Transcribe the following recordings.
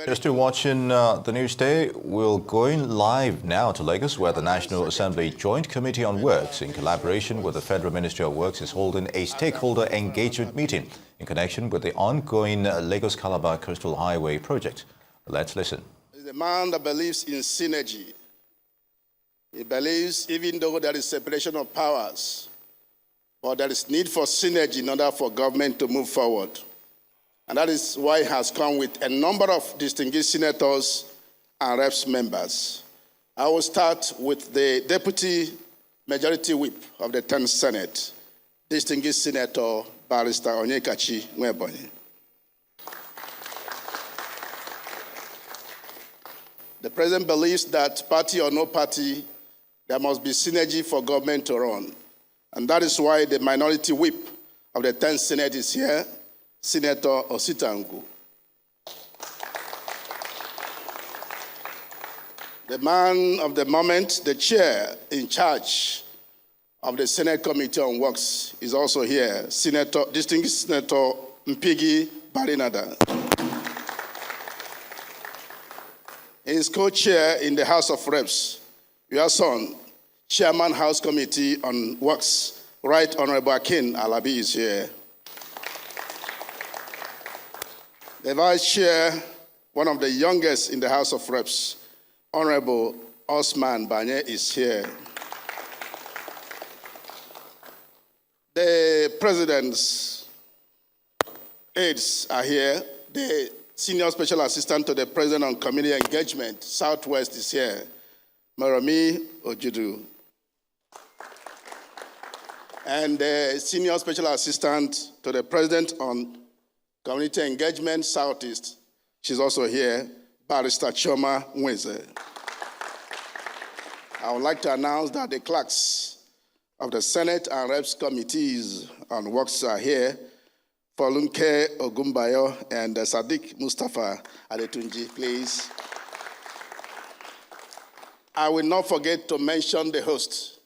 Just to watching the news day, we're going live now to Lagos, where the National Assembly Joint Committee on Works, in collaboration with the Federal Ministry of Works, is holding a stakeholder engagement meeting in connection with the ongoing Lagos-Calabar Coastal Highway project. Let's listen. He's a man that believes in synergy. He believes even though there is separation of powers, but there is need for synergy in order for government to move forward. And that is why he has come with a number of distinguished senators and reps members. I will start with the Deputy Majority Whip of the 10th Senate, distinguished Senator Barrister Onyekachi Nwebonyi. The President believes that party or no party, there must be synergy for government to run. And that is why the Minority Whip of the 10th Senate is here, Senator Ositangu. The man of the moment, the chair in charge of the Senate Committee on Works is also here, distinguished Senator Mpigi Barinada. He is co-chair in the House of Reps, your son, Chairman House Committee on Works, Right Honorable Akin Alabi is here. The Vice Chair, one of the youngest in the House of Reps, Honorable Osman Banye is here. The President's aides are here. The Senior Special Assistant to the President on Community Engagement, Southwest, is here, Marami Ojudu. And the Senior Special Assistant to the President on Community Engagement, Southeast, she's also here, Barrister Choma Nweze. I would like to announce that the clerks of the Senate and Reps Committees on Works are here, Folunke Ogumbayo and Sadiq Mustafa Adetunji, please. I will not forget to mention the host,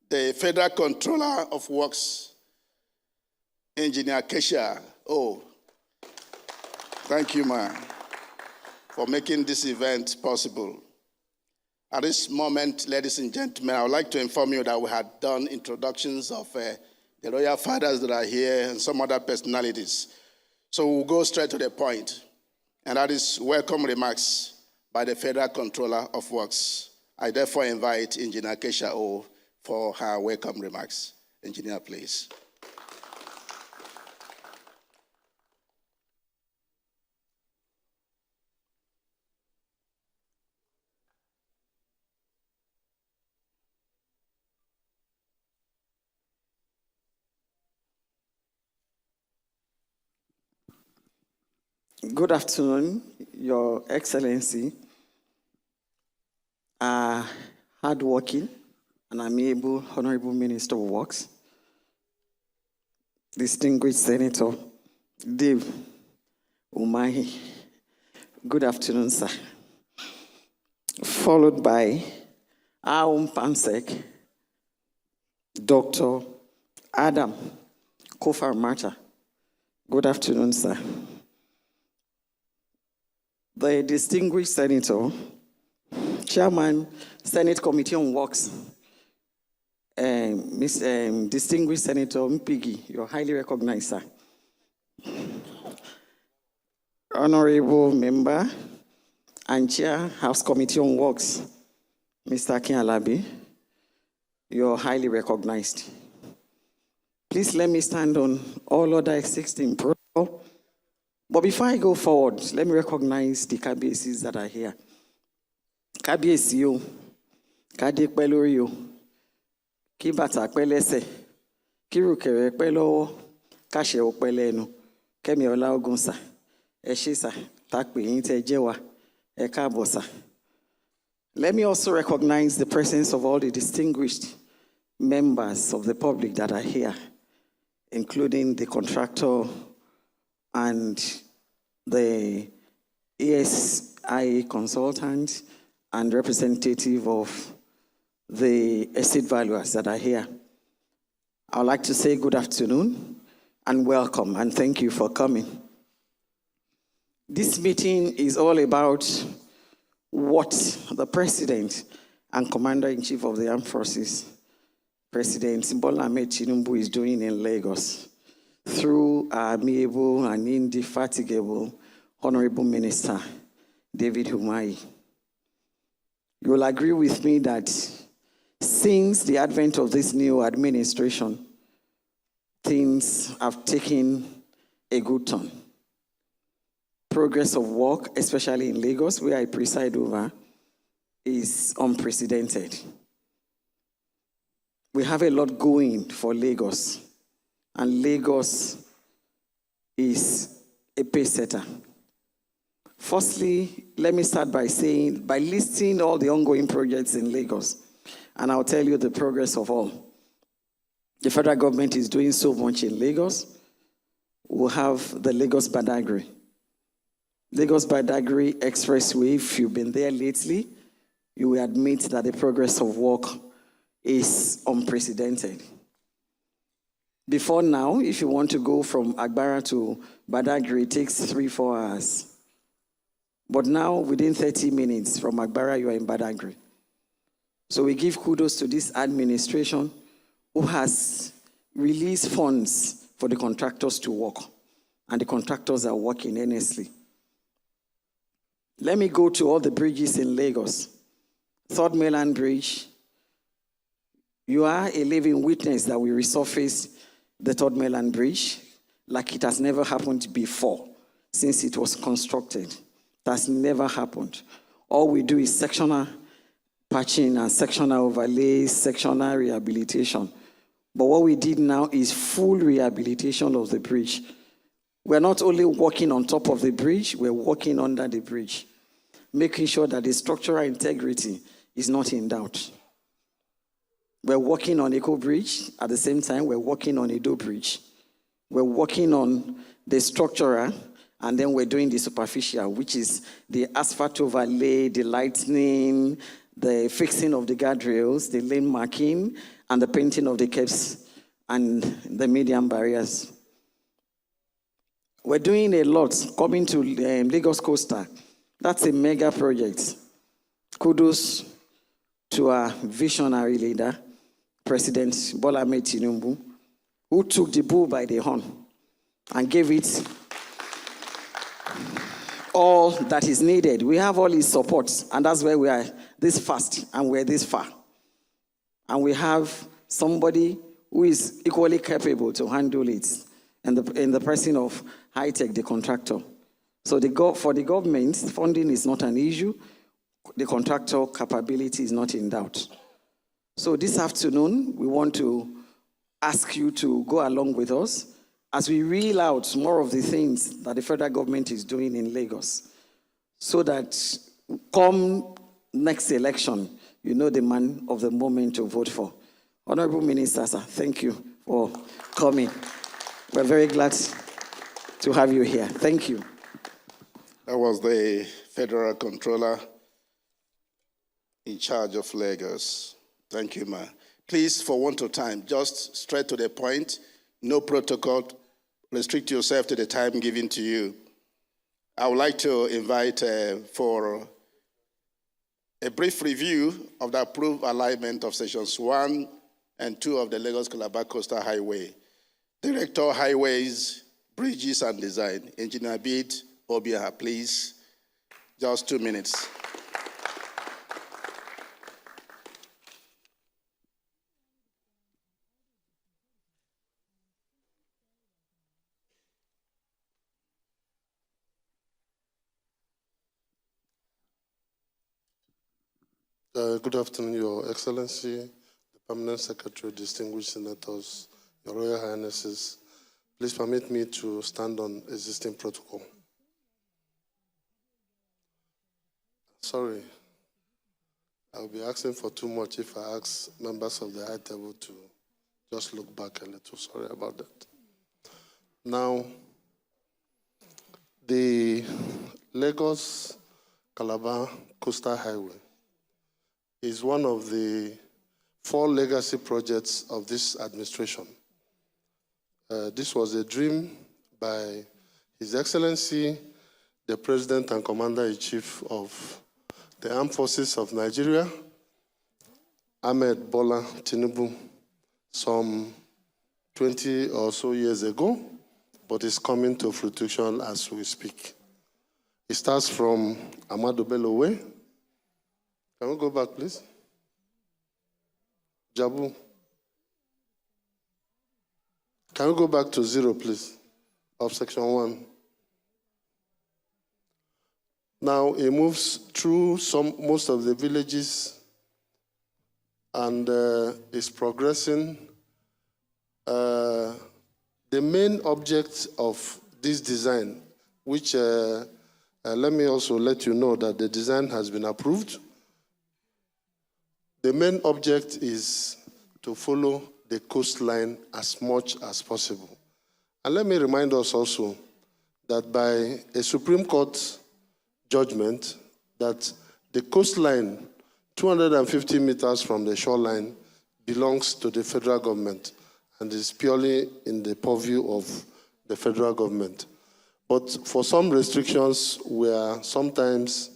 the Federal Controller of Works, Engineer Kesha. Oh, thank you, ma'am, for making this event possible. At this moment, ladies and gentlemen, I would like to inform you that we had done introductions of the royal fathers that are here and some other personalities. So we'll go straight to the point, and that is welcome remarks by the Federal Controller of Works. I therefore invite Engineer Kesha O for her welcome remarks. Engineer, please. Good afternoon, Your Excellency. Hardworking and amiable Honorable Minister of Works, distinguished Senator Dave Umahi. Good afternoon, sir. Followed by our Pansek, Dr. Adam Kofar Mata. Good afternoon, sir. The distinguished Senator, Chairman, Senate Committee on Works, distinguished Senator Mpigi, you're highly recognized, sir. Honorable Member and Chair, House Committee on Works, Mr. Akin Alabi, you're highly recognized. Please let me stand on all other 16 protocol. But before I go forward, let me recognize the KBACs that are here. KBAC yo, Kade Pelori yo, Kibata Pelese, Kirukere Pelowo, Kashe Opeleno, Kemi Ola Ogunsa, Eshisa, Takpe Inte Jewa, Ekabosa. Let me also recognize the presence of all the distinguished members of the public that are here, including the contractor and the ESIA consultant and representative of the estate valuers that are here. I would like to say good afternoon and welcome, and thank you for coming. This meeting is all about what the President and Commander-in-Chief of the Armed Forces, President Bola Ahmed Tinubu, is doing in Lagos through our amiable and indefatigable Honorable Minister, David Umahi. You will agree with me that since the advent of this new administration, things have taken a good turn. Progress of work, especially in Lagos, where I preside over, is unprecedented. We have a lot going for Lagos, and Lagos is a pace setter. Firstly, let me start by listing all the ongoing projects in Lagos, and I'll tell you the progress of all. The federal government is doing so much in Lagos. We'll have the Lagos-Badagry. Lagos-Badagry Expressway, if you've been there lately, you will admit that the progress of work is unprecedented. Before now, if you want to go from Agbara to Badagry, it takes 3-4 hours. But now, within 30 minutes from Agbara, you are in Badagry. So we give kudos to this administration who has released funds for the contractors to work, and the contractors are working earnestly. Let me go to all the bridges in Lagos. Third Mainland Bridge, you are a living witness that we resurfaced the Third Mainland Bridge like it has never happened before since it was constructed. It has never happened. All we do is sectional patching and sectional overlays, sectional rehabilitation. But what we did now is full rehabilitation of the bridge. We're not only working on top of the bridge, we're working under the bridge, making sure that the structural integrity is not in doubt. We're working on Eco Bridge. At the same time, we're working on Edo Bridge. We're working on the structural, and then we're doing the superficial, which is the asphalt overlay, the lightning, the fixing of the guardrails, the lane marking, and the painting of the caps and the median barriers. We're doing a lot coming to Lagos Coastal. That's a mega project. Kudos to our visionary leader, President Bola Ahmed Tinubu, who took the bull by the horn and gave it all that is needed. We have all his support, and that's why we are this fast and we're this far. And we have somebody who is equally capable to handle it in the person of High-Tech, the contractor. So for the government, funding is not an issue. The contractor capability is not in doubt. So this afternoon, we want to ask you to go along with us as we reel out more of the things that the federal government is doing in Lagos, so that come next election, you know the man of the moment to vote for. Honorable Minister, sir, thank you for coming. We're very glad to have you here. Thank you. That was the Federal Controller in charge of Lagos. Thank you, ma. Please, for want of time, just straight to the point, no protocol. Restrict yourself to the time given to you. I would like to invite for a brief review of the approved alignment of sections 1 and 2 of the Lagos-Calabar Coastal Highway. Director, Highways, Bridges and Design, Engineer Bid Obiaha, please. Just 2 minutes. Good afternoon, Your Excellency, the Permanent Secretary, distinguished senators, Your Royal Highnesses. Please permit me to stand on existing protocol. Sorry, I'll be asking for too much if I ask members of the high table to just look back a little. Sorry about that. Now, the Lagos-Calabar Coastal Highway is one of the 4 legacy projects of this administration. This was a dream by His Excellency, the President and Commander-in-Chief of the Armed Forces of Nigeria, Ahmed Bola Tinubu, some 20 or so years ago, but is coming to fruition as we speak. It starts from Ahmadu Bello Way. Can we go back, please? Jabu. Can we go back to 0, please, of section 1? Now it moves through most of the villages and is progressing. The main object of this design, which let me also let you know that the design has been approved. The main object is to follow the coastline as much as possible. And let me remind us also that by a Supreme Court judgment, that the coastline, 250 meters from the shoreline, belongs to the federal government and is purely in the purview of the federal government. But for some restrictions, we are sometimes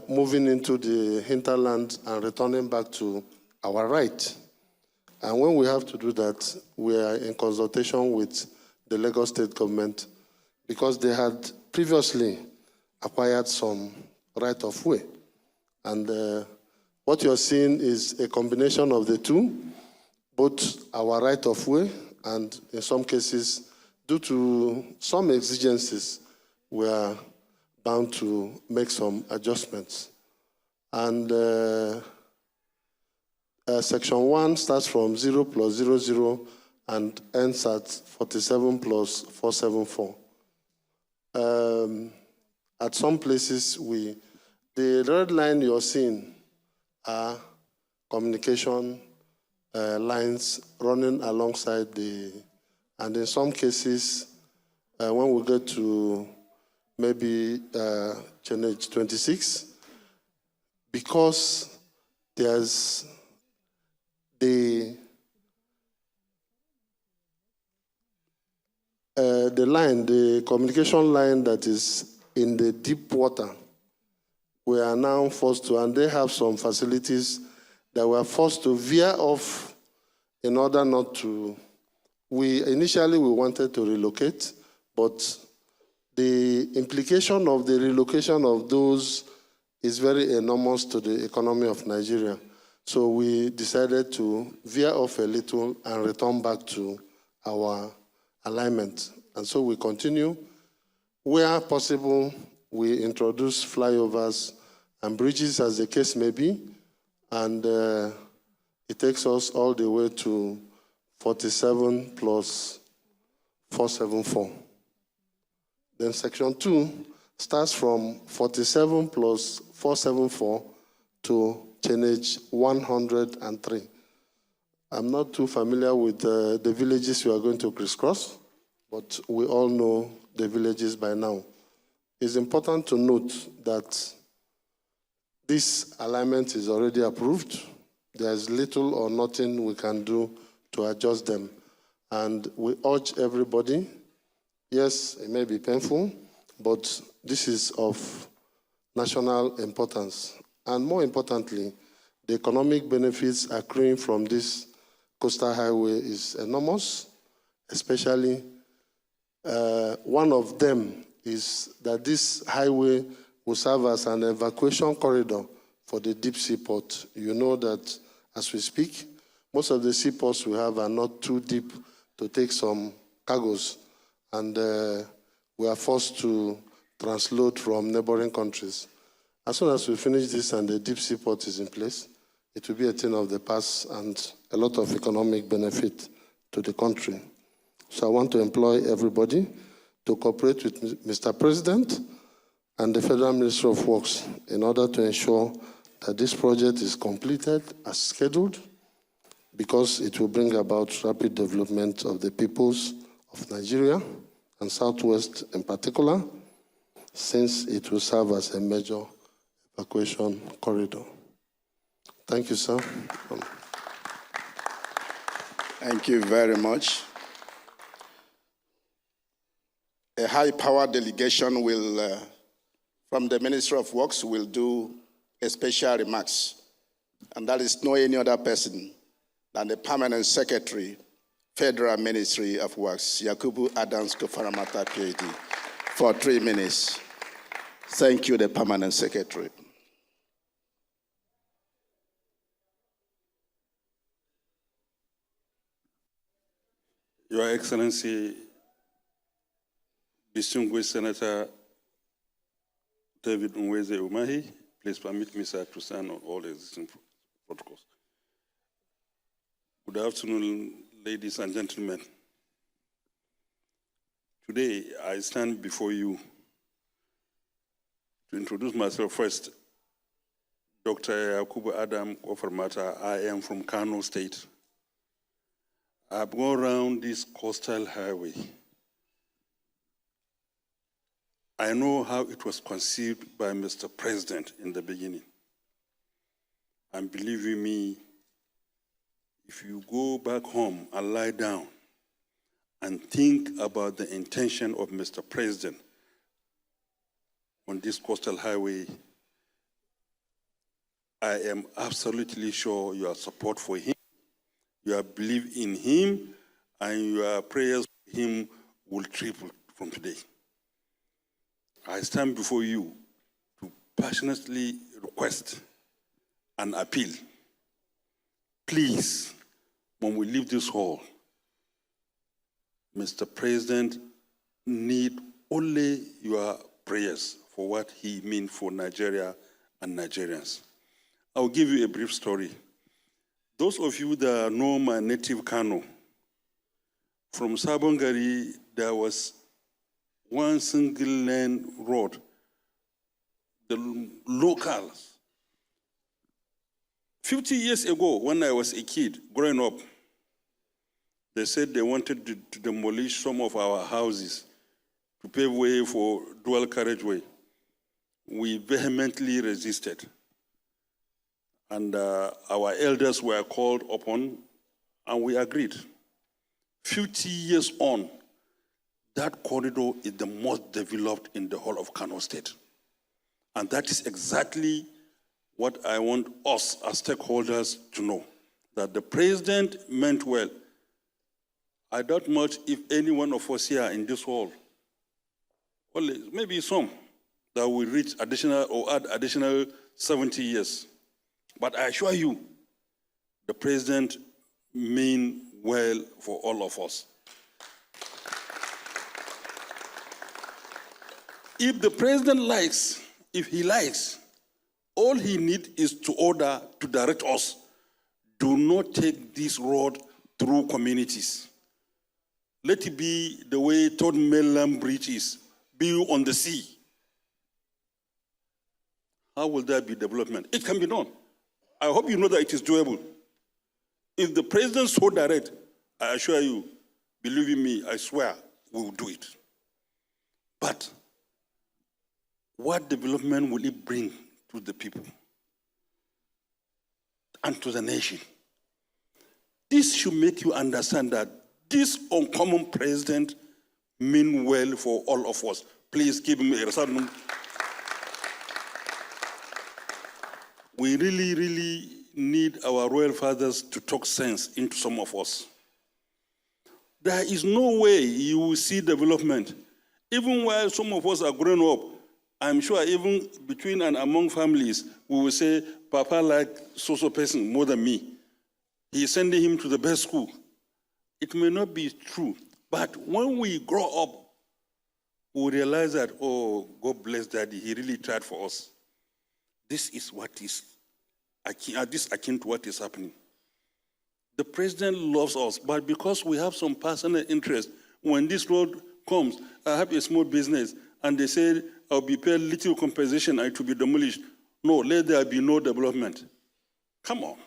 moving into the hinterland and returning back to our right. And when we have to do that, we are in consultation with the Lagos State government because they had previously acquired some right of way. And what you're seeing is a combination of the two, both our right of way and in some cases, due to some exigencies, we are bound to make some adjustments. And section 1 starts from 0 plus 00 and ends at 47 plus 474. At some places, the red line you're seeing are communication lines running alongside and in some cases, when we get to maybe Challenge 26, because there's the line, the communication line that is in the deep water, we are now forced to, and they have some facilities that we are forced to veer off in order not to. Initially we wanted to relocate, but the implication of the relocation of those is very enormous to the economy of Nigeria. So we decided to veer off a little and return back to our alignment. And so we continue. Where possible, we introduce flyovers and bridges as the case may be, and it takes us all the way to 47 plus 474. Then section 2 starts from 47 plus 474 to tonnage 103. I'm not too familiar with the villages we are going to crisscross, but we all know the villages by now. It's important to note that this alignment is already approved. There's little or nothing we can do to adjust them. And we urge everybody, yes, it may be painful, but this is of national importance. And more importantly, the economic benefits accruing from this coastal highway is enormous, especially one of them is that this highway will serve as an evacuation corridor for the deep sea port. You know that as we speak, most of the seaports we have are not too deep to take some cargoes, and we are forced to transload from neighboring countries. As soon as we finish this and the deep sea port is in place, it will be a thing of the past and a lot of economic benefit to the country. So I want to employ everybody to cooperate with Mr. President and the Federal Ministry of Works in order to ensure that this project is completed as scheduled, because it will bring about rapid development of the peoples of Nigeria and Southwest in particular, since it will serve as a major evacuation corridor. Thank you, sir. Thank you very much. a high-powered delegation will, from the Ministry of Works, will do a special remarks. And that is no any other person than the Permanent Secretary, Federal Ministry of Works, Yakubu Adams Kofaramata, PhD, for 3 minutes. Thank you, the Permanent Secretary. Your Excellency, distinguished Senator David Nweze Umahi, please permit me, sir, to sign on all the existing protocols. Good afternoon, ladies and gentlemen. Today, I stand before you to introduce myself first. Dr. Yakubu Adam Kofarmata, I am from Kano State. I've gone around this coastal highway. I know how it was conceived by Mr. President in the beginning. And believe you me, if you go back home and lie down and think about the intention of Mr. President on this coastal highway, I am absolutely sure your support for him, your belief in him, and your prayers for him will triple from today. I stand before you to passionately request and appeal. Please, when we leave this hall, Mr. President need only your prayers for what he means for Nigeria and Nigerians. I'll give you a brief story. Those of you that know my native Kano, from Sabongari, there was one single lane road. The locals, 50 years ago, when I was a kid growing up, they said they wanted to demolish some of our houses to pave way for dual carriageway. We vehemently resisted. And our elders were called upon, and we agreed. 50 years on, that corridor is the most developed in the whole of Kano State. And that is exactly what I want us as stakeholders to know, that the president meant well. I doubt much if any one of us here in this hall, well, maybe some, that will reach additional or add additional 70 years. But I assure you, the president mean well for all of us. If the president likes, if he likes, all he needs is to order to direct us. Do not take this road through communities. Let it be the way Third Mainland Bridge is, be on the sea. How will there be development? It can be done. I hope you know that it is doable. If the president so direct, I assure you, believe in me, I swear, we will do it. But what development will it bring to the people and to the nation? This should make you understand that this uncommon president means well for all of us. Please give him a resounding. We really, really need our royal fathers to talk sense into some of us. There is no way you will see development. Even while some of us are growing up, I'm sure even between and among families, we will say, Papa like so-so person more than me. He's sending him to the best school. It may not be true, but when we grow up, we realize that, oh, God bless Daddy, he really tried for us. This is what is akin to what is happening. The president loves us, but because we have some personal interest, when this road comes, I have a small business, and they say, I'll be paid little compensation and it will be demolished. No, let there be no development. Come on.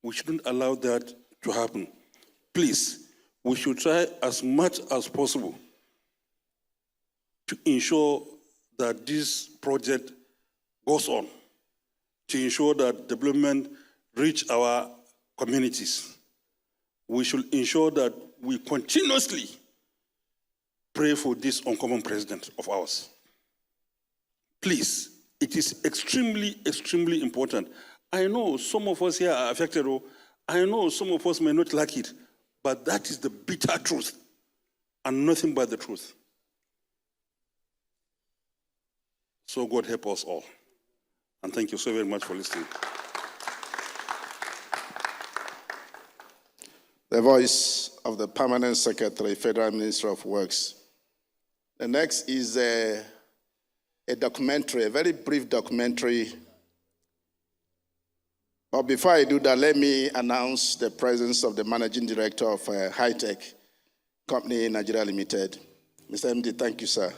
We shouldn't allow that to happen. Please, we should try as much as possible to ensure that this project goes on, to ensure that development reach our communities. We should ensure that we continuously pray for this uncommon president of ours. Please, it is extremely, extremely important. I know some of us here are affected, or I know some of us may not like it, but that is the bitter truth and nothing but the truth. So God help us all. And thank you so very much for listening. The voice of the Permanent Secretary, Federal Minister of Works. The next is a documentary, a very brief documentary. But before I do that, let me announce the presence of the Managing Director of High-Tech Company Nigeria Limited. Mr. MD, thank you, sir.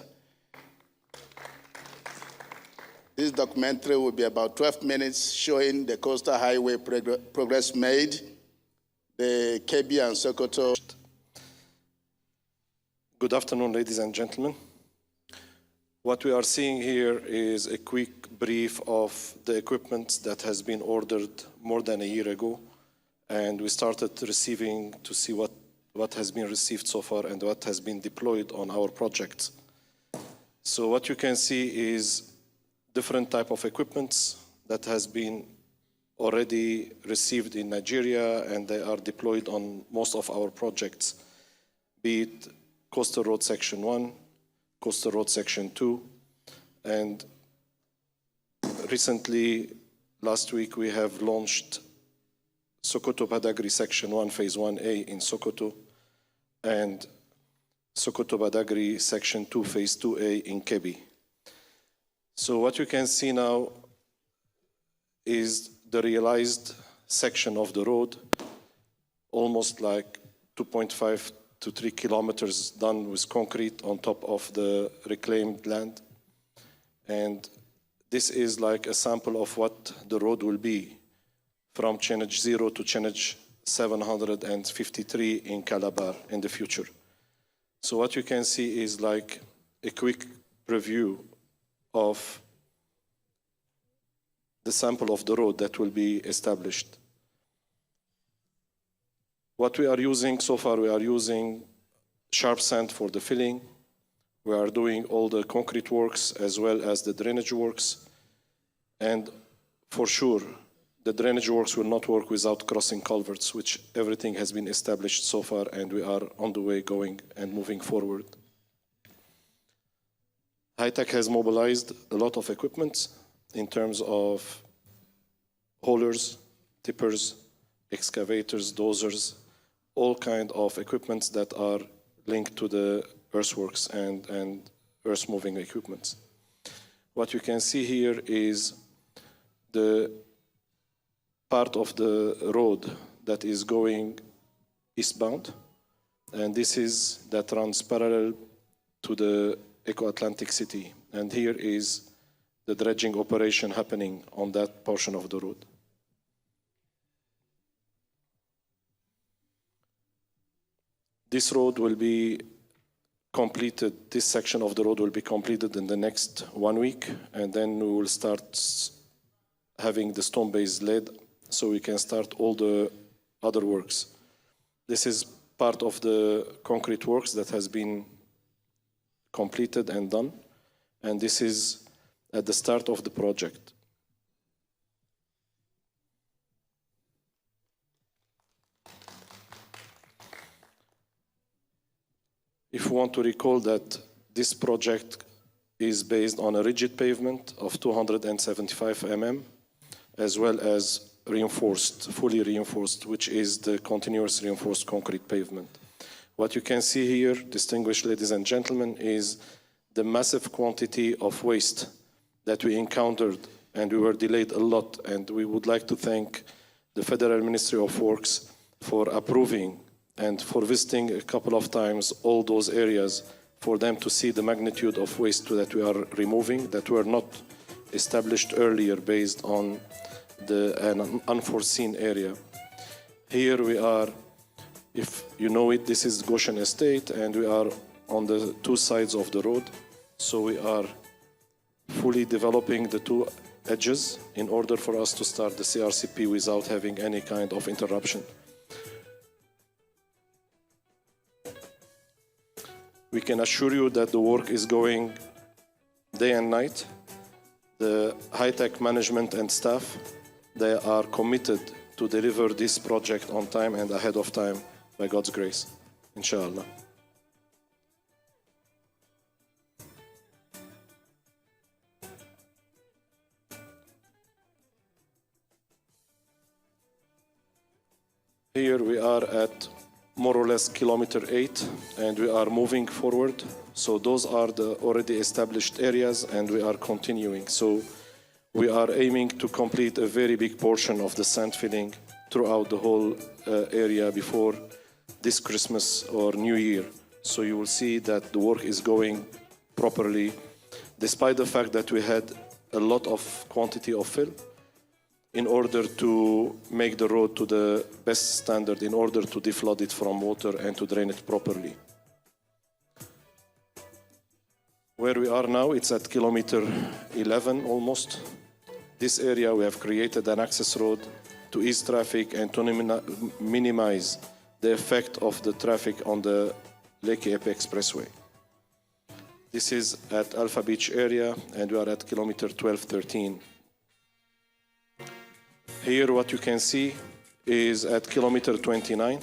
This documentary will be about 12 minutes showing the coastal highway progress made, the Kebbi and Sokoto. Good afternoon, ladies and gentlemen. What we are seeing here is a quick brief of the equipment that has been ordered more than a year ago, and we started receiving to see what has been received so far and what has been deployed on our projects. So what you can see is different type of equipment that has been already received in Nigeria, and they are deployed on most of our projects, be it Coastal Road Section 1, Coastal Road Section 2, and recently, last week, we have launched Sokoto-Badagry Section 1, Phase 1A in Sokoto, and Sokoto-Badagry Section 2, Phase 2A in Kebbi. So what you can see now is the realized section of the road, almost like 2.5 to 3 kilometers done with concrete on top of the reclaimed land. And this is like a sample of what the road will be from Challenge 0 to Challenge 753 in Calabar in the future. So what you can see is like a quick preview of the sample of the road that will be established. What we are using so far, we are using sharp sand for the filling. We are doing all the concrete works as well as the drainage works. And for sure, the drainage works will not work without crossing culverts, which everything has been established so far, and we are on the way going and moving forward. High-Tech has mobilized a lot of equipment in terms of haulers, tippers, excavators, dozers, all kind of equipment that are linked to the earthworks and earth-moving equipment. What you can see here is the part of the road that is going eastbound, and this is that runs parallel to the Eco-Atlantic City. And here is the dredging operation happening on that portion of the road. This road will be completed, this section of the road will be completed in the next 1 week, and then we will start having the stone base laid so we can start all the other works. This is part of the concrete works that has been completed and done, and this is at the start of the project. If you want to recall that this project is based on a rigid pavement of 275 mm, as well as reinforced, fully reinforced, which is the continuous reinforced concrete pavement. What you can see here, distinguished ladies and gentlemen, is the massive quantity of waste that we encountered, and we were delayed a lot, and we would like to thank the Federal Ministry of Works for approving and for visiting a couple of times all those areas for them to see the magnitude of waste that we are removing that were not established earlier based on an unforeseen area. Here we are, if you know it, this is Goshen Estate, and we are on the two sides of the road. So we are fully developing the two edges in order for us to start the CRCP without having any kind of interruption. We can assure you that the work is going day and night. The high-tech management and staff, they are committed to deliver this project on time and ahead of time by God's grace, inshallah. Here we are at more or less kilometer 8, and we are moving forward. So those are the already established areas, and we are continuing. So we are aiming to complete a very big portion of the sand filling throughout the whole area before this Christmas or New Year. So you will see that the work is going properly, despite the fact that we had a lot of quantity of fill, in order to make the road to the best standard, in order to deflood it from water and to drain it properly. Where we are now, it's at kilometer 11 almost. This area we have created an access road to ease traffic and to minimize the effect of the traffic on the Lake Epe Expressway. This is at Alpha Beach area, and we are at kilometer 12-13. Here what you can see is at kilometer 29.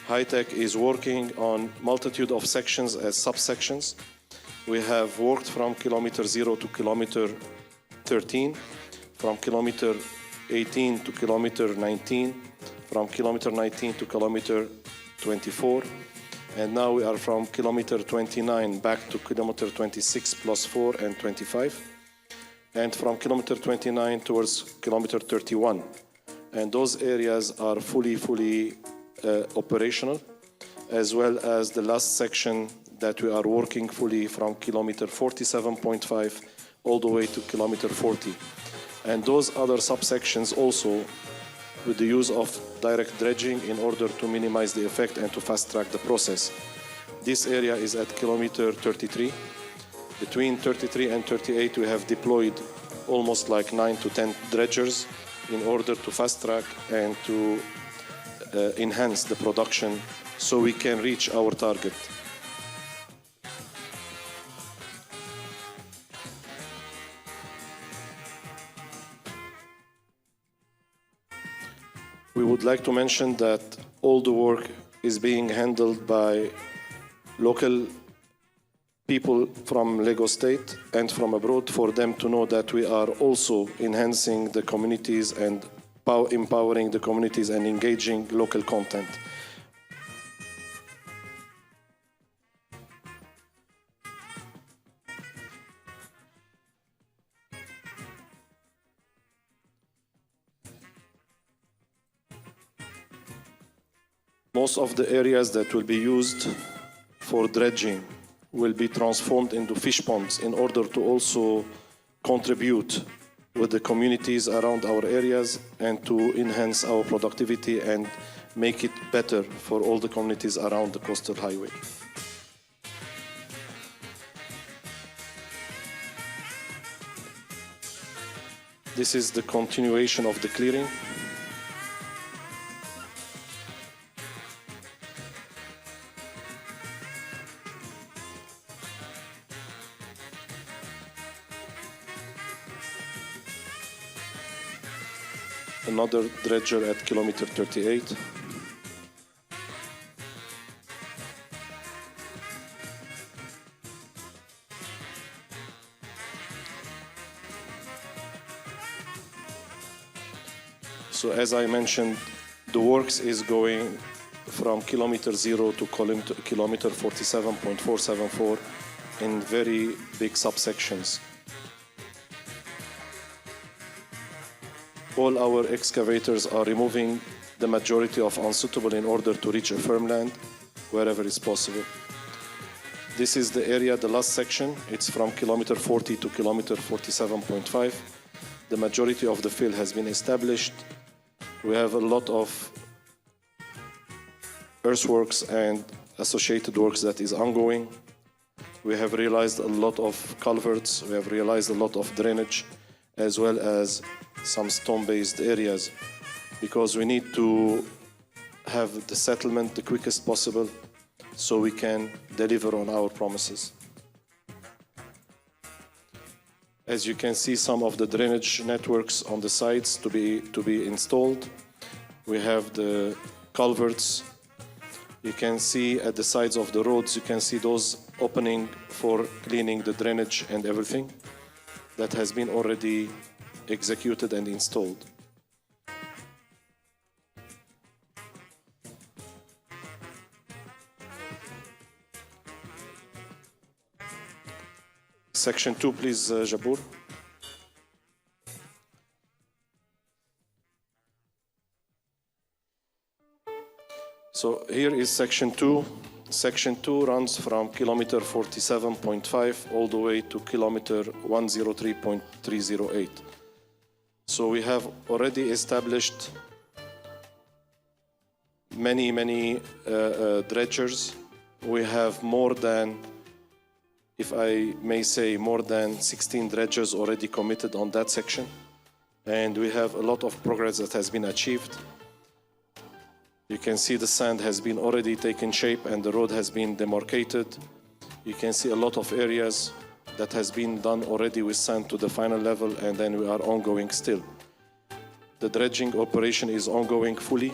High-tech is working on multitude of sections as subsections. We have worked from kilometer 0 to kilometer 13, from kilometer 18 to kilometer 19, from kilometer 19 to kilometer 24, and now we are from kilometer 29 back to kilometer 26 plus 4 and 25. And from kilometer 29 towards kilometer 31. And those areas are fully operational, as well as the last section that we are working fully from kilometer 47.5 all the way to kilometer 40. And those other subsections also with the use of direct dredging in order to minimize the effect and to fast track the process. This area is at kilometer 33. Between 33 and 38, we have deployed almost like 9 to 10 dredgers in order to fast track and to enhance the production so we can reach our target. We would like to mention that all the work is being handled by local people from Lagos State and from abroad, for them to know that we are also enhancing the communities and empowering the communities and engaging local content. Most of the areas that will be used for dredging will be transformed into fish ponds in order to also contribute with the communities around our areas and to enhance our productivity and make it better for all the communities around the coastal highway. This is the continuation of the clearing. Another dredger at kilometer 38. So as I mentioned, the works is going from kilometer 0 to kilometer 47.474 in very big subsections. All our excavators are removing the majority of unsuitable in order to reach a firm land wherever is possible. This is the area, the last section. It's from kilometer 40 to kilometer 47.5. The majority of the fill has been established. We have a lot of earthworks and associated works that is ongoing. We have realized a lot of culverts. We have realized a lot of drainage, as well as some stone-based areas, because we need to have the settlement the quickest possible. so we can deliver on our promises. As you can see, some of the drainage networks on the sides to be installed. We have the culverts. You can see at the sides of the roads, you can see those opening for cleaning the drainage and everything that has been already executed and installed. Section 2, please, Jabour. So here is Section 2. Section 2 runs from kilometer 47.5 all the way to kilometer 103.308. So we have already established many dredgers. We have more than, if I may say, more than 16 dredgers already committed on that section. And we have a lot of progress that has been achieved. You can see the sand has been already taken shape and the road has been demarcated. You can see a lot of areas that has been done already with sand to the final level, and then we are ongoing still. The dredging operation is ongoing fully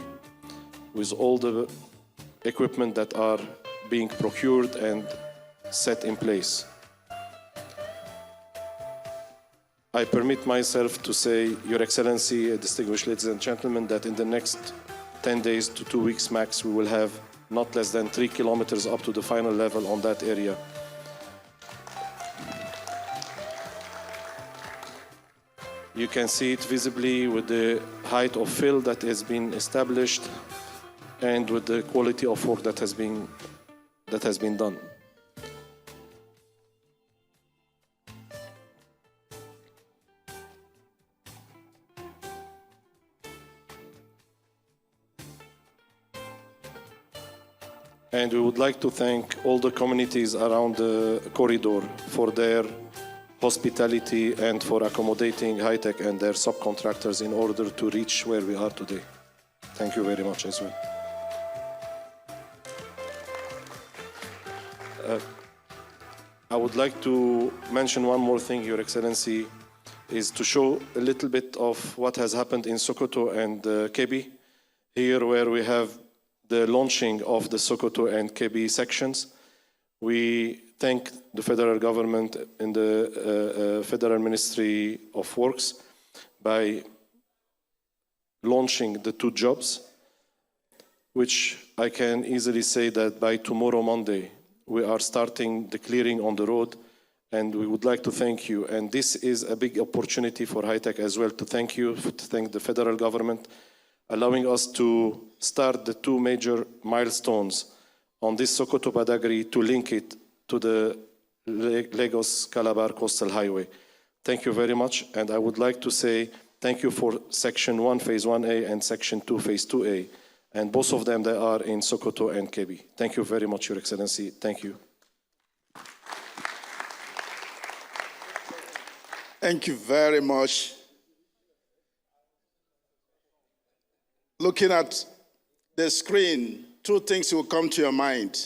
with all the equipment that are being procured and set in place. I permit myself to say, Your Excellency, distinguished ladies and gentlemen, that in the next 10 days to 2 weeks max, we will have not less than 3 kilometers up to the final level on that area. You can see it visibly with the height of fill that has been established and with the quality of work that has been done. And we would like to thank all the communities around the corridor for their hospitality and for accommodating High-Tech and their subcontractors in order to reach where we are today. Thank you very much as well. I would like to mention one more thing, Your Excellency, is to show a little bit of what has happened in Sokoto and Kebbi. Here where we have the launching of the Sokoto and Kebbi sections. We thank the federal government and the Federal Ministry of Works by launching the 2 jobs, which I can easily say that by tomorrow, Monday, we are starting the clearing on the road, and we would like to thank you. And this is a big opportunity for High-Tech as well, to thank you, to thank the federal government, allowing us to start the 2 major milestones on this Sokoto-Badagry to link it to the Lagos-Calabar Coastal Highway. Thank you very much, and I would like to say thank you for Section 1, Phase 1A, and Section 2, Phase 2A, and both of them, they are in Sokoto and Kebbi. Thank you very much, Your Excellency. Thank you. Thank you very much. Looking at the screen, 2 things will come to your mind.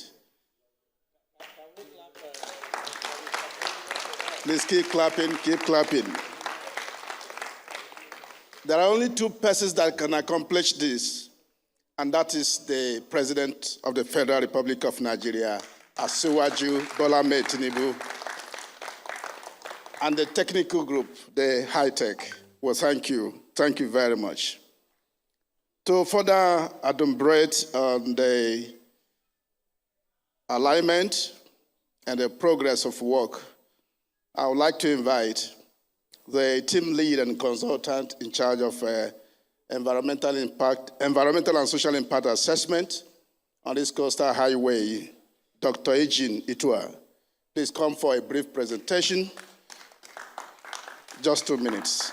Please keep clapping, keep clapping. There are only 2 persons that can accomplish this, and that is the President of the Federal Republic of Nigeria, Asiwaju Bola Ahmed Tinubu, and the technical group, the High-Tech. Well, thank you. Thank you very much. To further adumbrate on the alignment and the progress of work, I would like to invite the team lead and consultant in charge of environmental and social impact assessment on this coastal highway, Dr. Ejin Itua. Please come for a brief presentation. Just 2 minutes.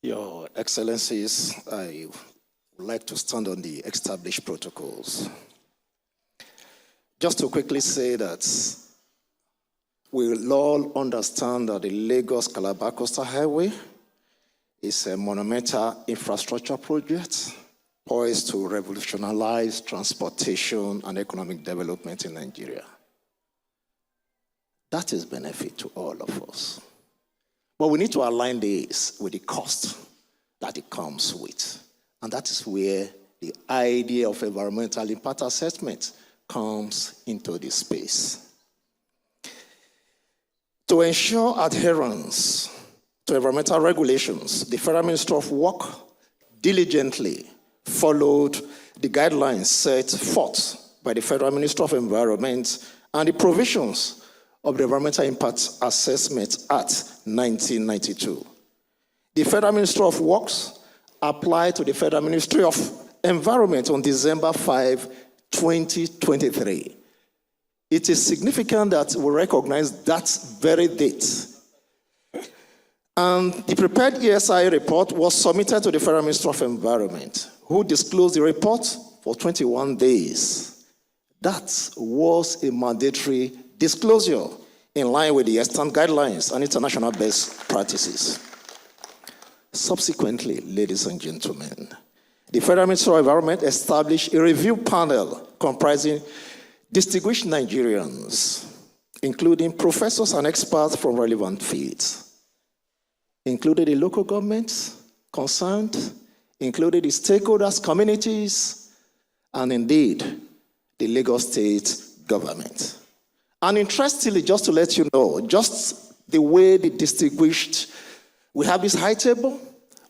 Your Excellencies, I would like to stand on the established protocols. Just to quickly say that we will all understand that the Lagos-Calabar Coastal Highway is a monumental infrastructure project poised to revolutionize transportation and economic development in Nigeria. That is benefit to all of us. But we need to align this with the cost that it comes with. And that is where the idea of environmental impact assessment comes into this space. To ensure adherence to environmental regulations, the Federal Ministry of Work diligently followed the guidelines set forth by the Federal Ministry of Environment and the provisions of the Environmental Impact Assessment Act 1992. The Federal Ministry of Works applied to the Federal Ministry of Environment on December 5, 2023. It is significant that we recognize that very date. And the prepared ESI report was submitted to the Federal Ministry of Environment, who disclosed the report for 21 days. That was a mandatory disclosure in line with the extant guidelines and international best practices. Subsequently, ladies and gentlemen, the Federal Ministry of Environment established a review panel comprising distinguished Nigerians, including professors and experts from relevant fields, included the local governments concerned, included the stakeholders, communities, and indeed, the Lagos State government. And interestingly, just to let you know, just the way they distinguished, we have this high table,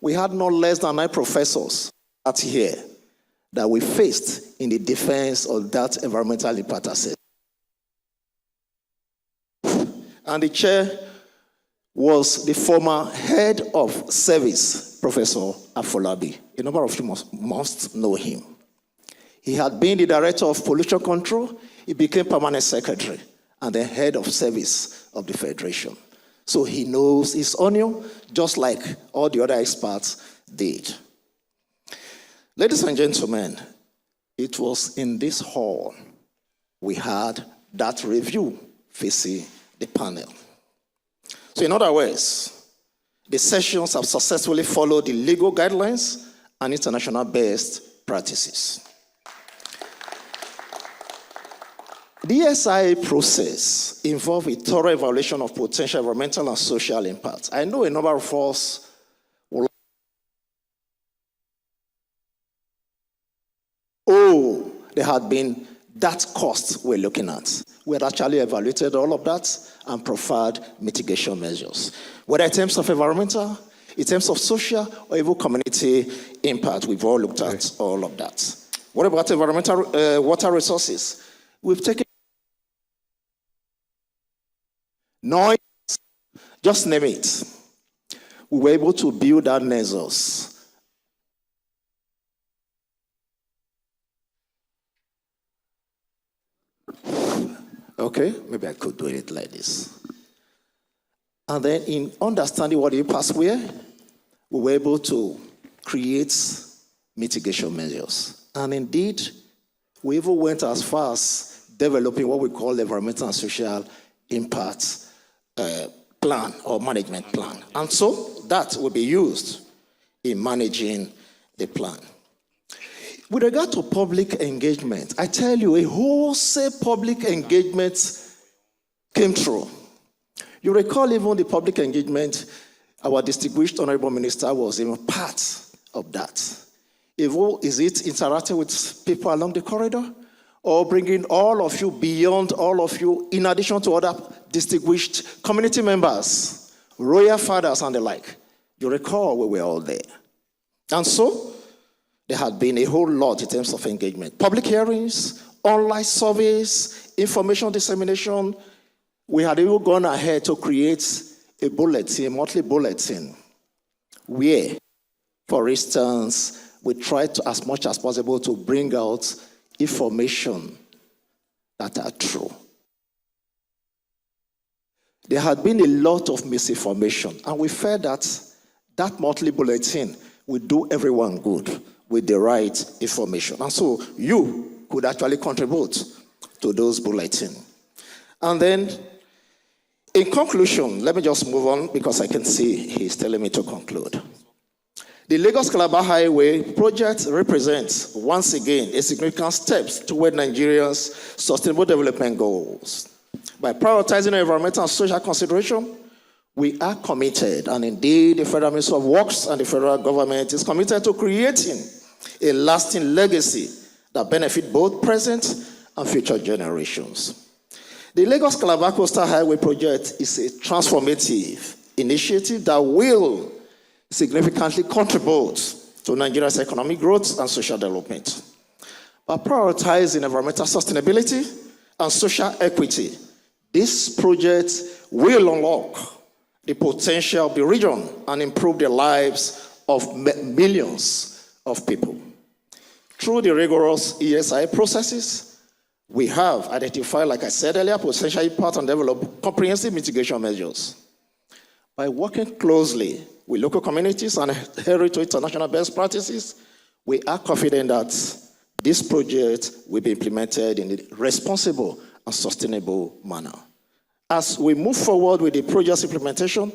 we had no less than 9 professors out here that we faced in the defense of that environmental impact assessment. And the chair was the former head of service, Professor Afolabi. A number of you must know him. He had been the director of pollution control. He became permanent secretary and the head of service of the Federation. So he knows his onion, just like all the other experts did. Ladies and gentlemen, it was in this hall we had that review facing the panel. So in other words, the sessions have successfully followed the legal guidelines and international best practices. The ESI process involved a thorough evaluation of potential environmental and social impacts. I know a number of us will there had been that cost we're looking at. We had actually evaluated all of that and provided mitigation measures, whether in terms of environmental, in terms of social, or even community impact. We've all looked at all of that. What about environmental water resources? We've taken noise, just name it. We were able to build that nexus. Okay, maybe I could do it like this. And then in understanding what the impacts were, we were able to create mitigation measures. And indeed, we even went as far as developing what we call environmental and social impact plan or management plan. And so that will be used in managing the plan. With regard to public engagement, I tell you, a wholesale public engagement came through. You recall even the public engagement, our distinguished Honorable Minister was even part of that. Is it interacting with people along the corridor? Or bringing all of you beyond all of you, in addition to other distinguished community members, royal fathers and the like? You recall we were all there. And so, there had been a whole lot in terms of engagement. Public hearings, online surveys, information dissemination. We had even gone ahead to create a bulletin, a monthly bulletin, where, for instance, we tried to, as much as possible, to bring out information that are true. There had been a lot of misinformation, and we felt that that monthly bulletin would do everyone good with the right information. And so you could actually contribute to those bulletins. And then In conclusion, let me just move on because I can see he's telling me to conclude. The Lagos-Calabar Highway project represents, once again, a significant step toward Nigeria's sustainable development goals. By prioritizing environmental and social consideration, we are committed, and indeed the Federal Ministry of Works and the federal government is committed to creating a lasting legacy that benefits both present and future generations. The Lagos-Calabar Coastal Highway project is a transformative initiative that will significantly contribute to Nigeria's economic growth and social development. By prioritizing environmental sustainability and social equity, this project will unlock the potential of the region and improve the lives of millions of people. Through the rigorous ESI processes, we have identified, like I said earlier, potential impact and developed comprehensive mitigation measures. By working closely with local communities and adhering to international best practices, we are confident that this project will be implemented in a responsible and sustainable manner. As we move forward with the project's implementation,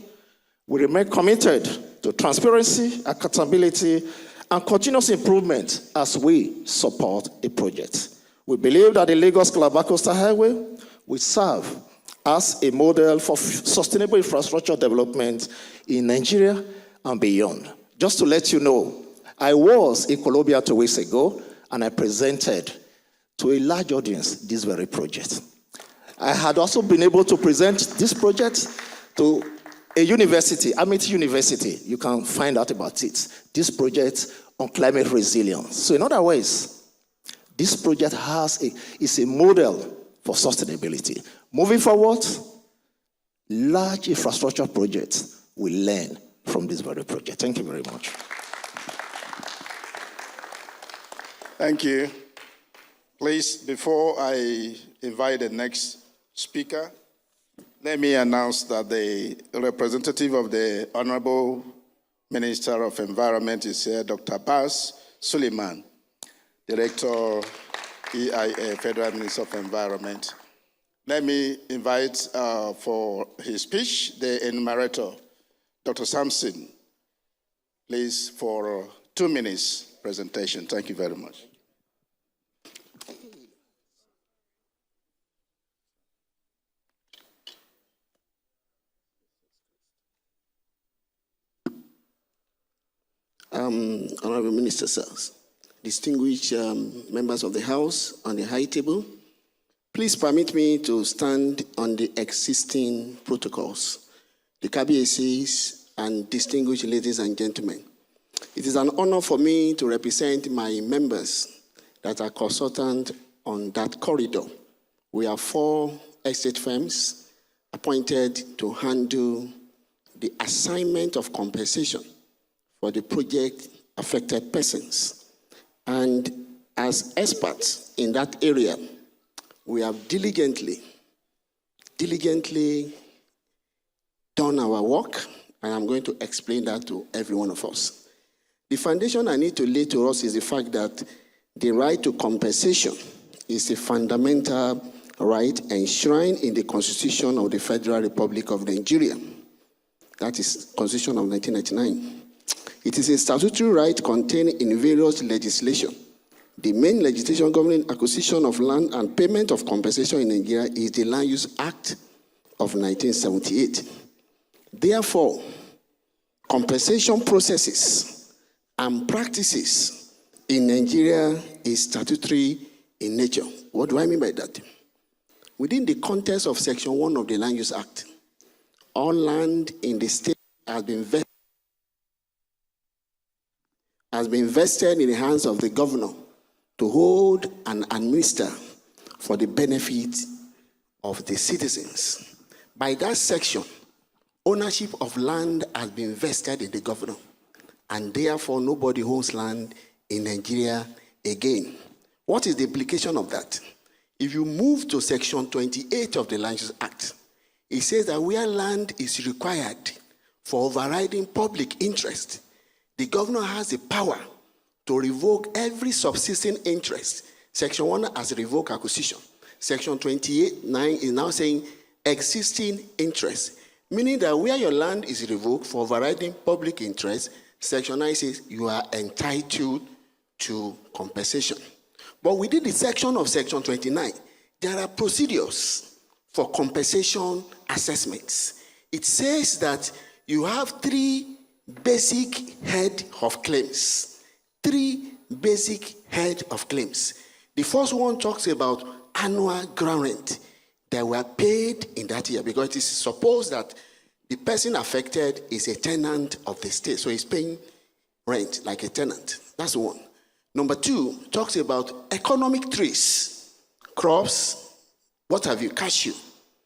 we remain committed to transparency, accountability, and continuous improvement as we support the project. We believe that the Lagos-Calabar Coastal Highway will serve as a model for sustainable infrastructure development in Nigeria and beyond. Just to let you know, I was in Colombia 2 weeks ago, and I presented to a large audience this very project. I had also been able to present this project to a university, Amity University. You can find out about it. This project on climate resilience. So in other ways, this project is a model for sustainability. Moving forward, large infrastructure projects will learn from this very project. Thank you very much. Thank you. Please, before I invite the next speaker, let me announce that the representative of the Honorable Minister of Environment is here, Dr. Bas Suleiman, Director, EIA, Federal Minister of Environment. Let me invite for his speech the enumerator, Dr. Sampson, please, for 2 minutes presentation. Thank you very much. Honorable Minister, sirs, distinguished members of the House on the high table, please permit me to stand on the existing protocols. The KBACs and distinguished ladies and gentlemen, it is an honor for me to represent my members that are consultant on that corridor. We are 4 estate firms appointed to handle the assignment of compensation for the project affected persons. And as experts in that area, we have diligently done our work, and I'm going to explain that to every one of us. The foundation I need to lay to us is the fact that the right to compensation is a fundamental right enshrined in the Constitution of the Federal Republic of Nigeria. That is Constitution of 1999. It is a statutory right contained in various legislation. The main legislation governing acquisition of land and payment of compensation in Nigeria is the Land Use Act of 1978. Therefore, compensation processes and practices in Nigeria is statutory in nature. What do I mean by that? Within the context of Section 1 of the Land Use Act, all land in the state has been vested in the hands of the governor to hold and administer for the benefit of the citizens. By that section, ownership of land has been vested in the governor, and therefore nobody owns land in Nigeria again. What is the implication of that? If you move to Section 28 of the Land Use Act, it says that where land is required for overriding public interest, the governor has the power to revoke every subsisting interest. Section 1 has revoked acquisition. Section 28(9) is now saying existing interest, meaning that where your land is revoked for overriding public interest, Section 9 says you are entitled to compensation. But within the section of Section 29, there are procedures for compensation assessments. It says that you have three basic head of claims. Three basic head of claims. The first one talks about annual ground rent that were paid in that year, because it is supposed that the person affected is a tenant of the state, so he's paying rent like a tenant. That's one. Number two talks about economic trees, crops, what have you, cashew.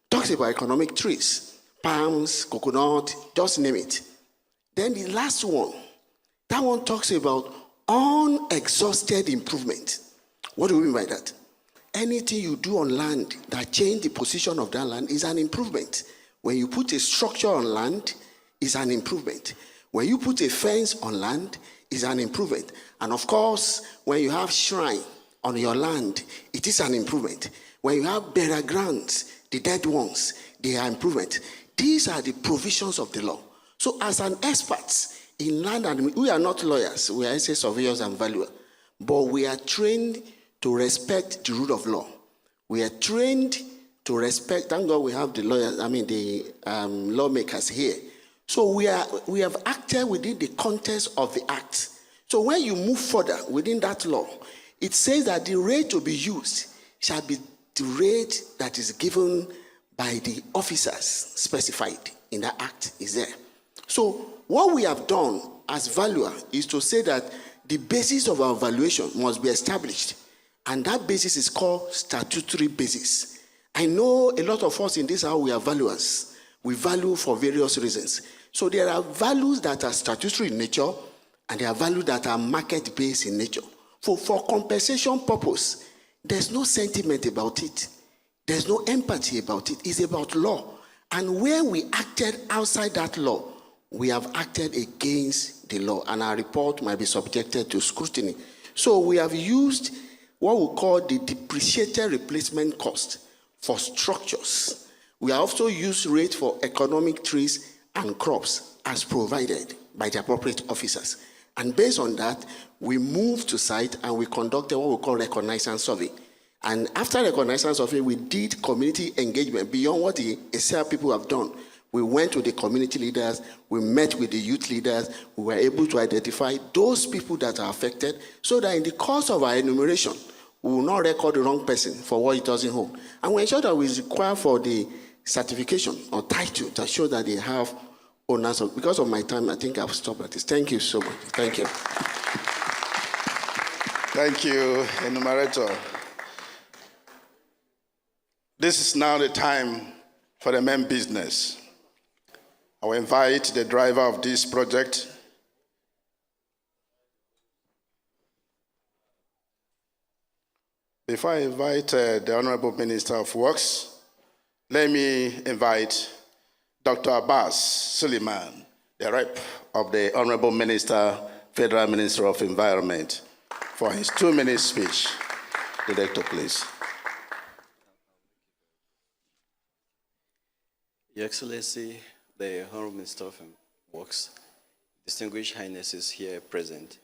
Talks about economic trees, palms, coconut, just name it. Then the last one, that one talks about unexhausted improvement. What do we mean by that? Anything you do on land that change the position of that land is an improvement. When you put a structure on land, it's an improvement. When you put a fence on land, it's an improvement. And of course, when you have shrine on your land, it is an improvement. When you have burial grounds, the dead ones, they are improvement. These are the provisions of the law. So as an expert in land, and we are not lawyers, we are surveyors and valuers, but we are trained to respect the rule of law. We are trained to respect, thank God we have the lawyers, the lawmakers here. So we have acted within the context of the act. So when you move further within that law, it says that the rate to be used shall be the rate that is given by the officers specified in that act is there. So what we have done as valuer is to say that the basis of our valuation must be established, and that basis is called statutory basis. I know a lot of us in this house, we are valuers. We value for various reasons. So there are values that are statutory in nature, and there are values that are market-based in nature. For compensation purpose, there's no sentiment about it. There's no empathy about it. It's about law. And where we acted outside that law, we have acted against the law, and our report might be subjected to scrutiny. So we have used what we call the depreciated replacement cost for structures. We have also used rate for economic trees and crops as provided by the appropriate officers. And based on that, we moved to site and we conducted what we call reconnaissance survey. And after reconnaissance survey, we did community engagement beyond what the ASEA people have done. We went to the community leaders, we met with the youth leaders, we were able to identify those people that are affected so that in the course of our enumeration, we will not record the wrong person for what it doesn't hold. And we ensure that we require for the certification or title to show that they have owners. Because of my time, I think I'll stop at this. Thank you so much. Thank you. Thank you, enumerator. This is now the time for the main business. I will invite the driver of this project, before I invite the Honorable Minister of Works, let me invite Dr. Abbas Suleiman, the rep of the Honorable Minister, Federal Minister of Environment, for his 2-minute speech. Director, please. Your Excellency, the Honorable Minister of Works, distinguished highnesses here present,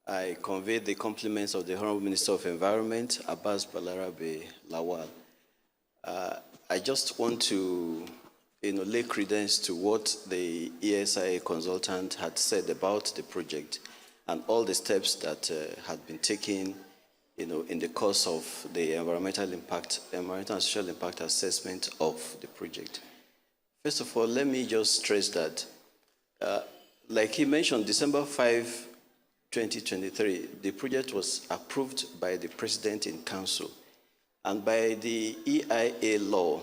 I convey the compliments of the Honorable Minister of Environment, Abbas Balarabe Lawal. I just want to lay credence to what the ESIA consultant had said about the project and all the steps that had been taken in the course of the environmental and social impact assessment of the project. First of all, let me just stress that, like he mentioned, December 5, 2023, the project was approved by the President in Council. And by the EIA law,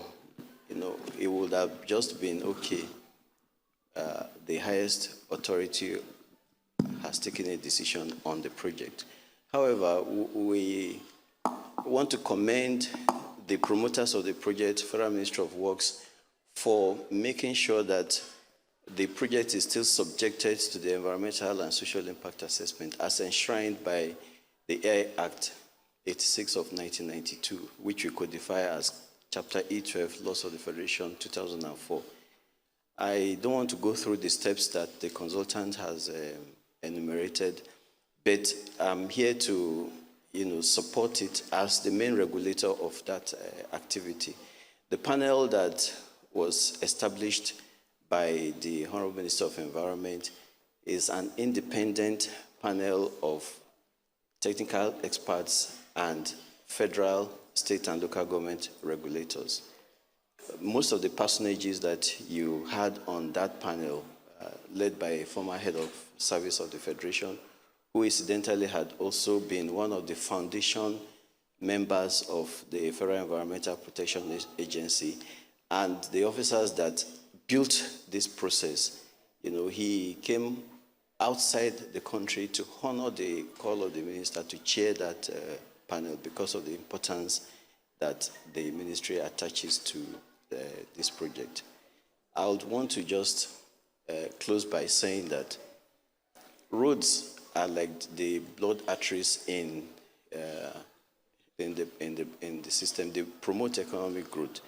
it would have just been okay. The highest authority has taken a decision on the project. However, we want to commend the promoters of the project, Federal Ministry of Works, for making sure that the project is still subjected to the environmental and social impact assessment as enshrined by the Air Act 86 of 1992, which we codify as Chapter E12, Laws of the Federation, 2004. I don't want to go through the steps that the consultant has enumerated, but I'm here to support it as the main regulator of that activity. The panel that was established by the Honorable Minister of Environment is an independent panel of technical experts and federal, state, and local government regulators. Most of the personages that you had on that panel, led by a former head of service of the Federation, who incidentally had also been one of the foundation members of the Federal Environmental Protection Agency, and the officers that built this process. He came outside the country to honor the call of the minister to chair that panel because of the importance that the ministry attaches to this project. I would want to just close by saying that roads are like the blood arteries in the system. They promote economic growth.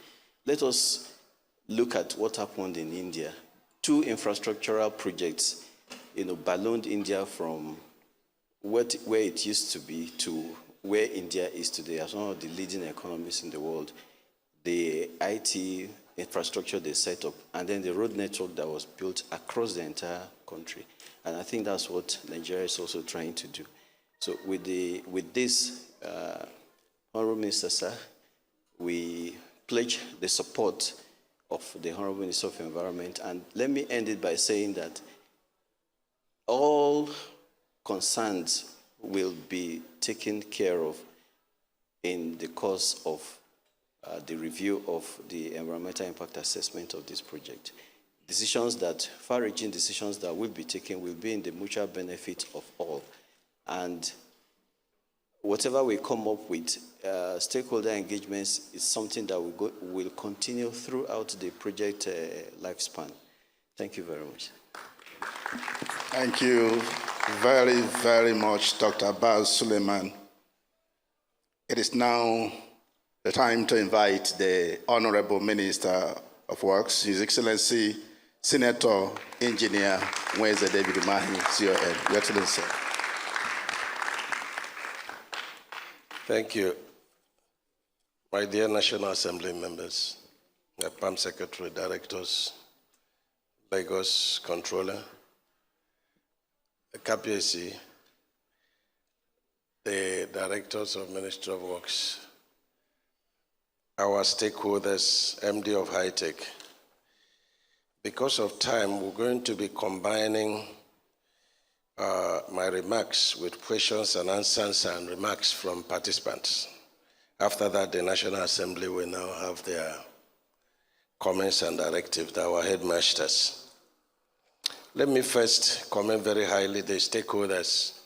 Let us look at what happened in India. 2 infrastructural projects, ballooned India from where it used to be to where India is today as one of the leading economies in the world. The IT infrastructure they set up, and then the road network that was built across the entire country. And I think that's what Nigeria is also trying to do. So with this, Honorable Minister, sir, we pledge the support of the Honorable Minister of Environment. And let me end it by saying that all concerns will be taken care of in the course of the review of the environmental impact assessment of this project. Far-reaching decisions that will be taken will be in the mutual benefit of all. And whatever we come up with, stakeholder engagements is something that will continue throughout the project lifespan. Thank you very much. Thank you very, very much, Dr. Baz Suleiman. It is now the time to invite the Honorable Minister of Works, His Excellency Senator Engineer Mweze David Umahi, CON. Your Excellency. Thank you. My dear National Assembly members, the PAM Secretary, Directors, Lagos Controller, the KPAC, the Directors of Ministry of Works, our stakeholders, MD of High Tech. Because of time, we're going to be combining my remarks with questions and answers and remarks from participants. After that, the National Assembly will now have their comments and directives, our headmasters. Let me first comment very highly the stakeholders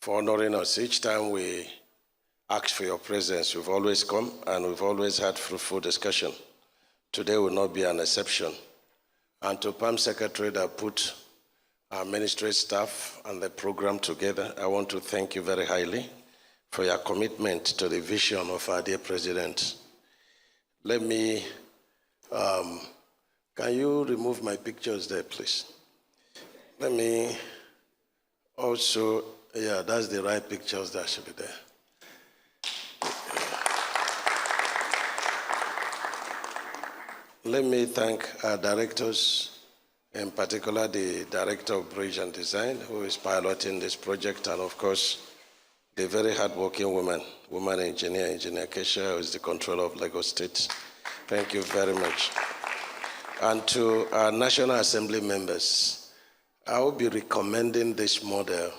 for honoring us. Each time we ask for your presence, you've always come and we've always had fruitful discussion. Today will not be an exception. And to PAM Secretary that put our ministry staff and the program together, I want to thank you very highly for your commitment to the vision of our dear President. Let me, can you remove my pictures there, please? Let me also, yeah, that's the right pictures that should be there. Let me thank our directors, in particular the Director of Bridge and Design, who is piloting this project, and of course, the very hardworking woman engineer, Engineer Kesha, who is the controller of Lagos State. Thank you very much. And to our National Assembly members, I will be recommending this model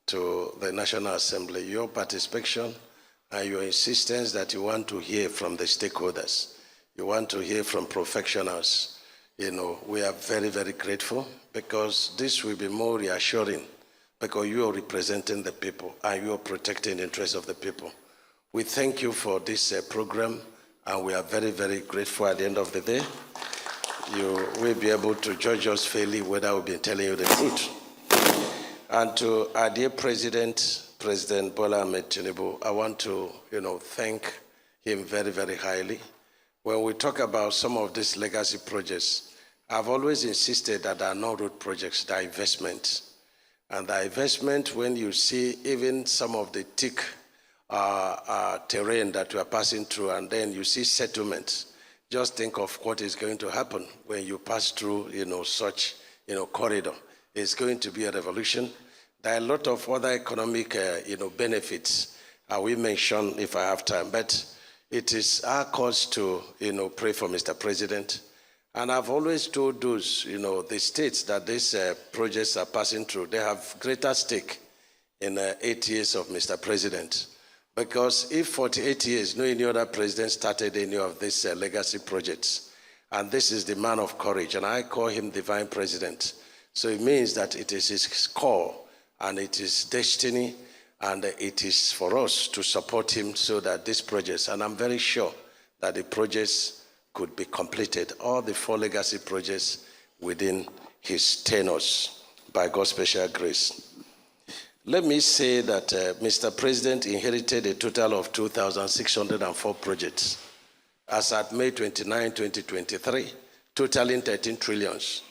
to the National Assembly. Your participation and your insistence that you want to hear from the stakeholders. You want to hear from professionals. We are very, very grateful because this will be more reassuring because you are representing the people and you are protecting the interests of the people. We thank you for this program and we are very, very grateful at the end of the day. You will be able to judge us fairly whether we've been telling you the truth. And to our dear President, President Bola Ahmed Tinubu, I want to, thank him very, very highly when we talk about some of these legacy projects, I've always insisted that there are no road projects, there are investments. And the investment, when you see even some of the thick terrain that we are passing through, and then you see settlements, just think of what is going to happen when you pass through, such, corridor. It's going to be a revolution. There are a lot of other economic, benefits I will mention if I have time, but it is our cause to, pray for Mr. President. And I've always told those, the states that these projects are passing through, they have greater stake in 8 years of Mr. President. Because if 48 years, no any other president started any of these legacy projects, and this is the man of courage, and I call him divine president. So it means that it is his call, and it is destiny, and it is for us to support him so that these projects, and I'm very sure that the projects could be completed, all the 4 legacy projects within his tenures, by God's special grace. Let me say that Mr. President inherited a total of 2,604 projects as at May 29, 2023, totaling 13 trillions.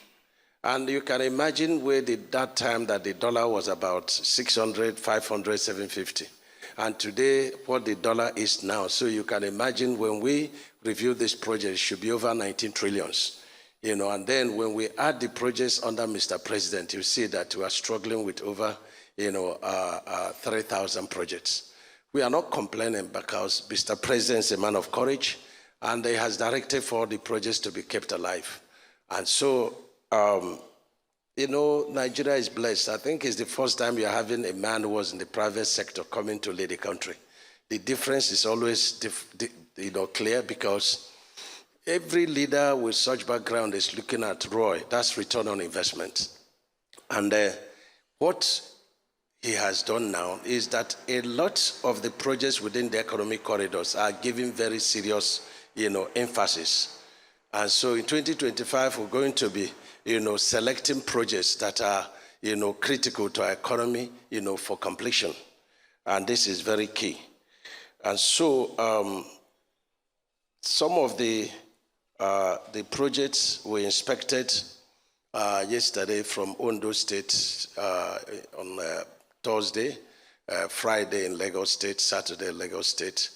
And you can imagine where that time that the dollar was about 600, 500, 750. And today, what the dollar is now. So you can imagine when we review this project, it should be over 19 trillions. And then when we add the projects under Mr. President, you see that we are struggling with over 3,000 projects. We are not complaining because Mr. President is a man of courage, and he has directed for the projects to be kept alive. And so, Nigeria is blessed. I think it's the first time you're having a man who was in the private sector coming to lead the country. The difference is always clear, because every leader with such background is looking at ROI, that's return on investment. And what he has done now is that a lot of the projects within the economic corridors are giving very serious, emphasis. And so in 2025, we're going to be, selecting projects that are, critical to our economy, for completion. And this is very key. And so some of the projects we inspected yesterday from Ondo State on Thursday, Friday in Lagos State, Saturday in Lagos State.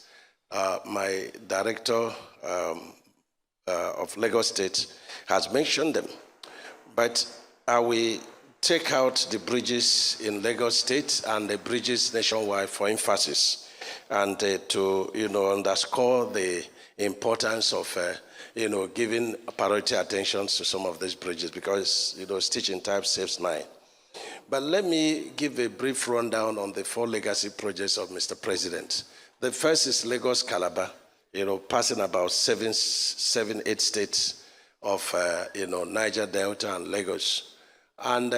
My director of Lagos State has mentioned them, but I will take out the bridges in Lagos State and the bridges nationwide for emphasis, and to underscore the importance of giving priority attention to some of these bridges, because stitching time saves 9. But let me give a brief rundown on the 4 legacy projects of Mr. President. The first is Lagos-Calabar, passing about 7, 8 states of, Niger Delta and Lagos. And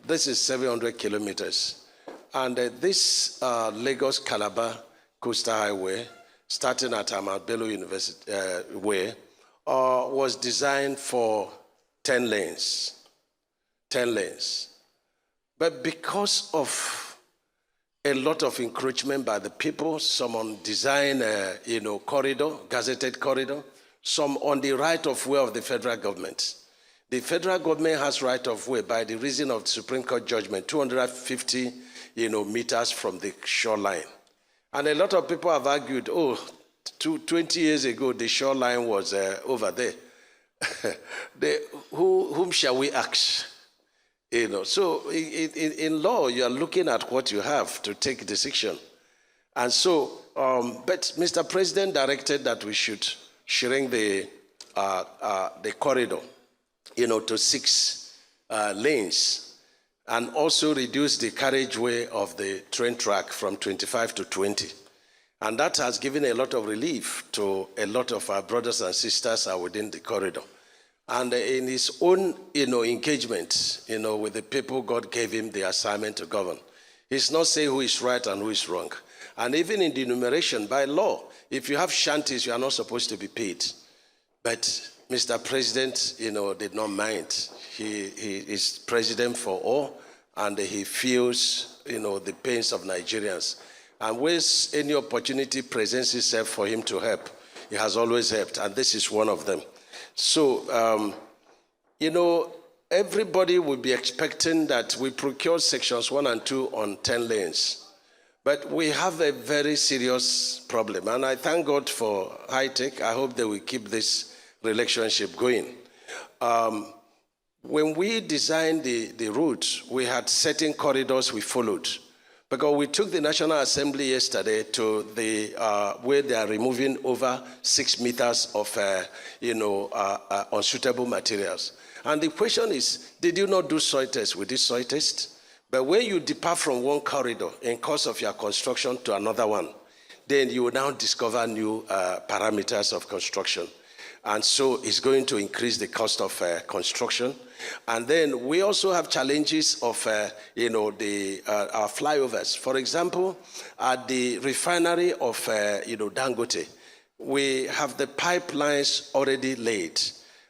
this is 700 kilometers. And this Lagos-Calabar Coastal Highway, starting at Ahmad Bello University Way, was designed for 10 lanes. 10 lanes. But because of a lot of encroachment by the people, some on design, corridor, gazetted corridor, some on the right of way of the federal government. The federal government has right of way by the reason of the Supreme Court judgment, 250, meters from the shoreline. And a lot of people have argued, 20 years ago, the shoreline was over there. Whom shall we ask? So in law, you are looking at what you have to take a decision. And so, but Mr. President directed that we should shrink the corridor, to 6 lanes, and also reduce the carriageway of the train track from 25 to 20. And that has given a lot of relief to a lot of our brothers and sisters are within the corridor. And in his own, engagement, with the people God gave him the assignment to govern, he's not saying who is right and who is wrong. And even in the enumeration, by law, if you have shanties, you are not supposed to be paid. But Mr. President, did not mind. He is president for all, and he feels, the pains of Nigerians. And when any opportunity presents itself for him to help, it has always helped, and this is one of them. So, everybody will be expecting that we procure sections 1 and 2 on 10 lanes. But we have a very serious problem, and I thank God for high tech. I hope they will keep this relationship going. When we designed the route, we had certain corridors we followed. Because we took the National Assembly yesterday to the where they are removing over 6 meters of unsuitable materials. And the question is, did you not do soil test? We did soil test. But when you depart from one corridor in course of your construction to another one, then you will now discover new parameters of construction. And so it's going to increase the cost of construction. And then we also have challenges of, our flyovers. For example, at the refinery of, Dangote, we have the pipelines already laid.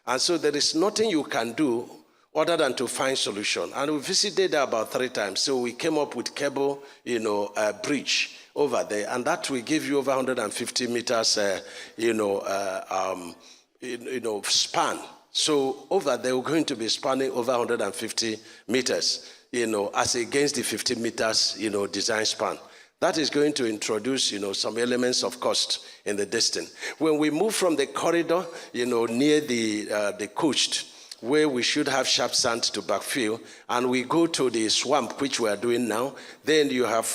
And so there is nothing you can do other than to find solution. And we visited there about 3 times. So we came up with cable, bridge over there. And that will give you over 150 meters, span. So over there, we're going to be spanning over 150 meters, as against the 50 meters, design span. That is going to introduce, some elements of cost in the distance. When we move from the corridor, near the coast, where we should have sharp sand to backfill, and we go to the swamp, which we are doing now, then you have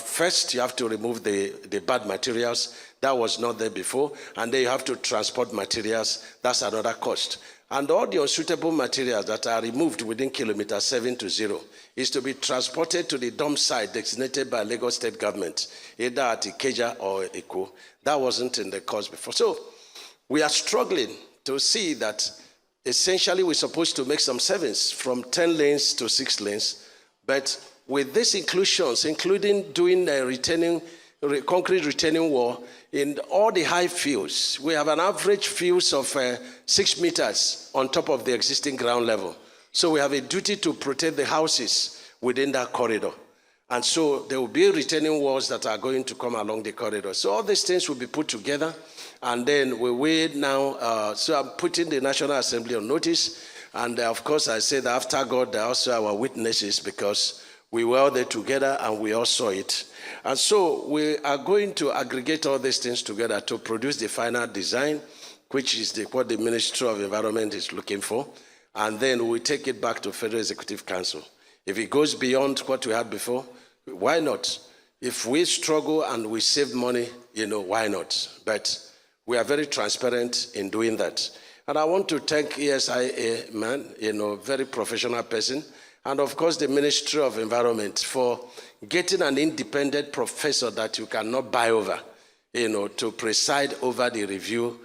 to remove the bad materials. That was not there before. And then you have to transport materials. That's another cost. And all the unsuitable materials that are removed within kilometer 7 to 0 is to be transported to the dump site designated by Lagos State government, either at Ikeja or Eko. That wasn't in the cost before. So we are struggling to see that essentially we're supposed to make some savings from 10 lanes to 6 lanes. But with these inclusions, including doing a concrete retaining wall in all the high fields, we have an average fields of 6 meters on top of the existing ground level. So we have a duty to protect the houses within that corridor. And so there will be retaining walls that are going to come along the corridor. So all these things will be put together. And then we wait now. So I'm putting the National Assembly on notice. And of course, I say that after God, they're also our witnesses, because we were there together and we all saw it. And so we are going to aggregate all these things together to produce the final design, which is what the Ministry of Environment is looking for. And then we take it back to Federal Executive Council. If it goes beyond what we had before, why not? If we struggle and we save money, why not? But we are very transparent in doing that. And I want to thank ESIA, very professional person, and of course the Ministry of Environment for getting an independent professor that you cannot buy over, to preside over the review,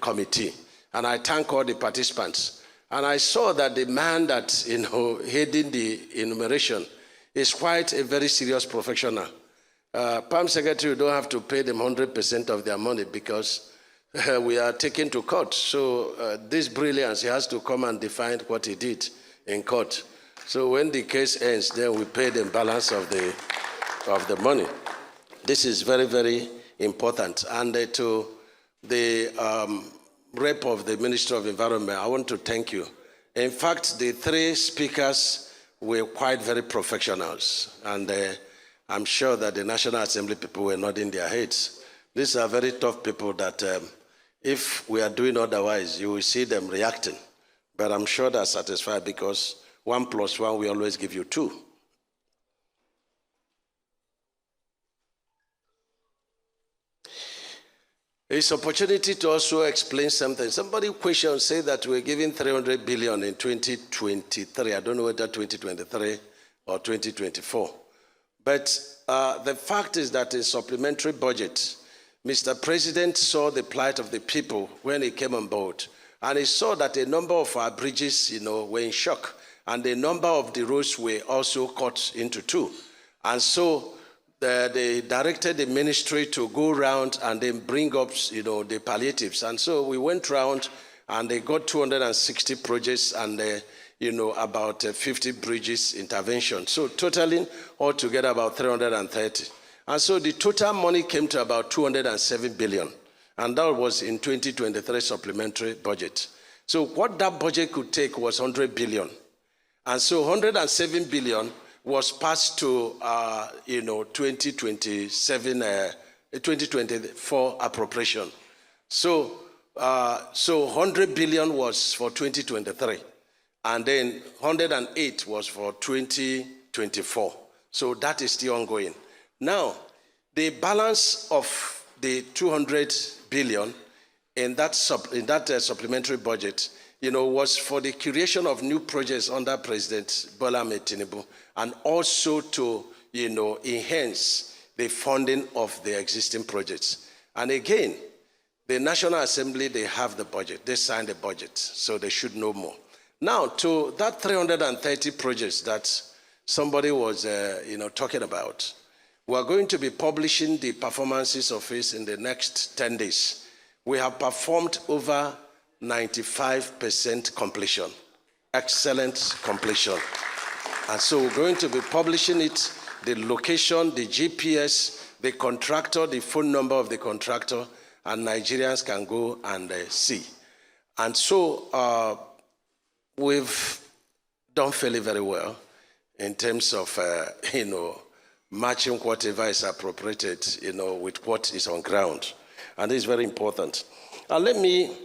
committee. And I thank all the participants. And I saw that the man that, heading the enumeration is quite a very serious professional. Palm Secretary, you don't have to pay them 100% of their money, because we are taken to court. So this brilliance, he has to come and define what he did in court. So when the case ends, then we pay the balance of the money. This is very, very important. And to the rep of the Ministry of Environment, I want to thank you. In fact, the 3 speakers were quite very professionals. And I'm sure that the National Assembly people were nodding their heads. These are very tough people that if we are doing otherwise, you will see them reacting. But I'm sure they're satisfied, because 1 + 1 we always give you 2. It's opportunity to also explain something. Somebody questioned, say that we're giving 300 billion in 2023. I don't know whether 2023 or 2024. But the fact is that in supplementary budget, Mr. President saw the plight of the people when he came on board. And he saw that a number of our bridges, were in shock. And a number of the roads were also cut into 2. And so they directed the ministry to go around and then bring up, the palliatives. And so we went around and they got 260 projects and, about 50 bridges intervention. So totaling altogether about 330. And so the total money came to about 207 billion. And that was in 2023 supplementary budget. So what that budget could take was 100 billion. And so 107 billion was passed to, 2024 appropriation. So 100 billion was for 2023, and then 108 was for 2024. So that is still ongoing. Now, the balance of the 200 billion in that supplementary budget, was for the creation of new projects under President Bola Ahmed Tinubu, and also to, enhance the funding of the existing projects. And again, the National Assembly, they have the budget. They signed the budget, so they should know more. Now, to that 330 projects that somebody was, talking about, we are going to be publishing the performances of it in the next 10 days. We have performed over 95% completion, excellent completion. And so we're going to be publishing it, the location, the GPS, the contractor, the phone number of the contractor, and Nigerians can go and see. And so we've done fairly very well in terms of, matching whatever is appropriated, with what is on ground. And this is very important. And let me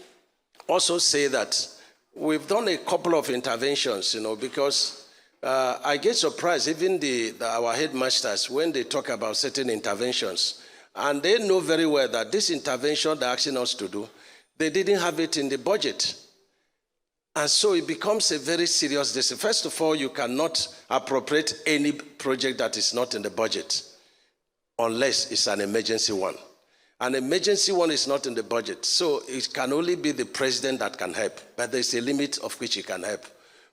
also say that we've done a couple of interventions, because I get surprised, even our headmasters, when they talk about certain interventions, and they know very well that this intervention they're asking us to do, they didn't have it in the budget. And so it becomes a very serious decision. First of all, you cannot appropriate any project that is not in the budget unless it's an emergency one. An emergency one is not in the budget, so it can only be the president that can help, but there's a limit of which he can help.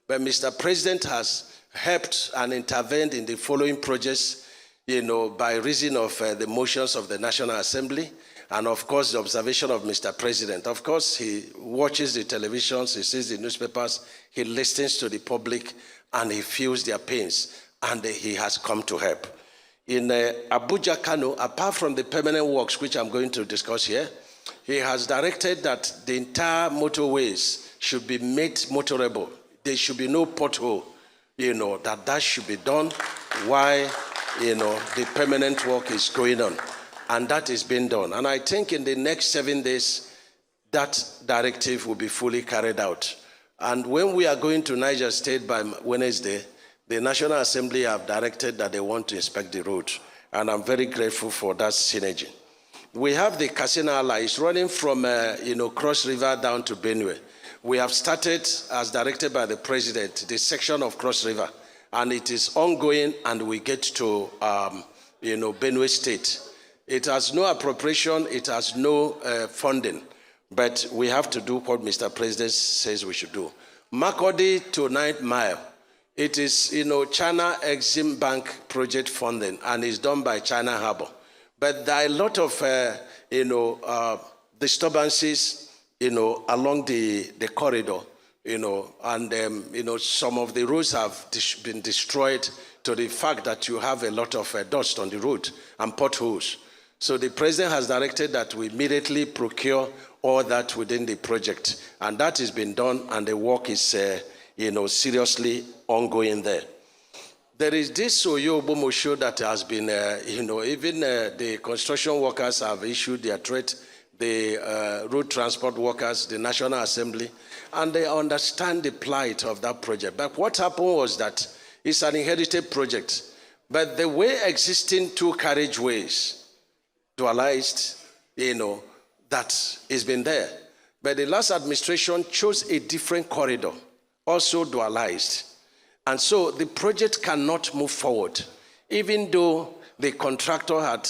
But Mr. President has helped and intervened in the following projects, by reason of the motions of the National Assembly, and of course the observation of Mr. President. Of course, he watches the televisions, he sees the newspapers, he listens to the public, and he feels their pains, and he has come to help. In Abuja, Kano, apart from the permanent works, which I'm going to discuss here, he has directed that the entire motorways should be made motorable. There should be no pothole, that should be done while, the permanent work is going on. And that is being done. And I think in the next 7 days, that directive will be fully carried out. And when we are going to Niger State by Wednesday, the National Assembly have directed that they want to inspect the road. And I'm very grateful for that synergy. We have the Katsina Line. It's running from, Cross River down to Benue. We have started, as directed by the President, the section of Cross River. And it is ongoing, and we get to, Benue State. It has no appropriation, it has no funding, but we have to do what Mr. President says we should do. Makurdi to 9th Mile, it is, China Exim Bank project funding, and it's done by China Harbor. But there are a lot of, disturbances, along the corridor, and, some of the roads have been destroyed to the fact that you have a lot of dust on the road and potholes. So the president has directed that we immediately procure all that within the project. And that has been done, and the work is, seriously ongoing there. There is this Oyo Bomosho that has been, even the construction workers have issued their threat, the road transport workers, the National Assembly, and they understand the plight of that project. But what happened was that it's an inherited project. But the way existing two carriageways dualized, that has been there. But the last administration chose a different corridor, also dualized. And so the project cannot move forward, even though the contractor had,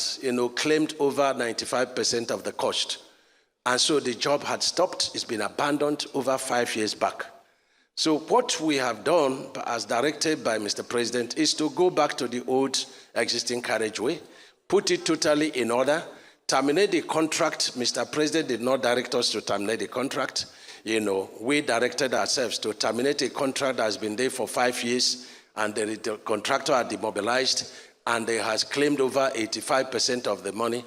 claimed over 95% of the cost. And so the job had stopped. It's been abandoned over 5 years back. So what we have done, as directed by Mr. President, is to go back to the old existing carriageway, put it totally in order, terminate the contract. Mr. President did not direct us to terminate the contract. We directed ourselves to terminate a contract that has been there for 5 years, and the contractor had demobilized, and they has claimed over 85% of the money,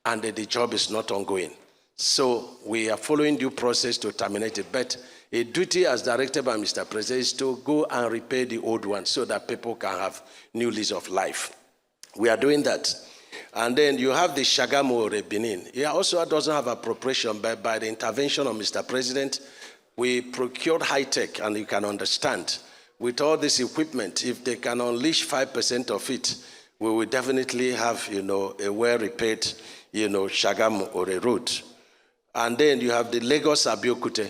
and the job is not ongoing. So we are following due process to terminate it. But a duty as directed by Mr. President is to go and repair the old one so that people can have new lease of life. We are doing that. And then you have the Shagamu Benin. It also doesn't have appropriation, but by the intervention of Mr. President, we procured high-tech, and you can understand, with all this equipment, if they can unleash 5% of it, we will definitely have, a well-repaired, Shagamu or a road. And then you have the Lagos-Abiokute.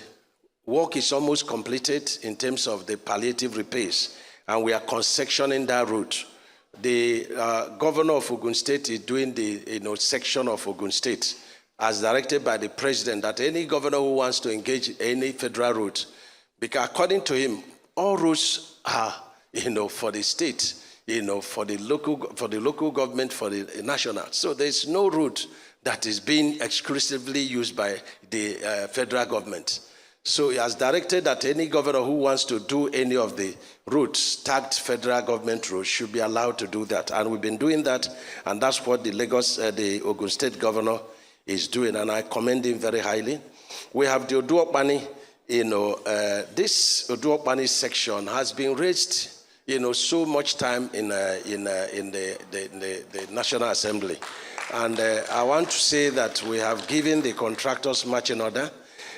Work is almost completed in terms of the palliative repairs, and we are concessioning that route. The governor of Ogun State is doing the section of Ogun State as directed by the president, that any governor who wants to engage any federal route, because according to him, all routes are for the state, for the local government, for the national. So there's no route that is being exclusively used by the federal government. So he has directed that any governor who wants to do any of the routes, tagged federal government routes, should be allowed to do that. And we've been doing that, and that's what the Ogun State governor is doing, and I commend him very highly. We have the Oduokpani, this Oduokpani section has been raised, so much time in the National Assembly. And I want to say that we have given the contractors marching order.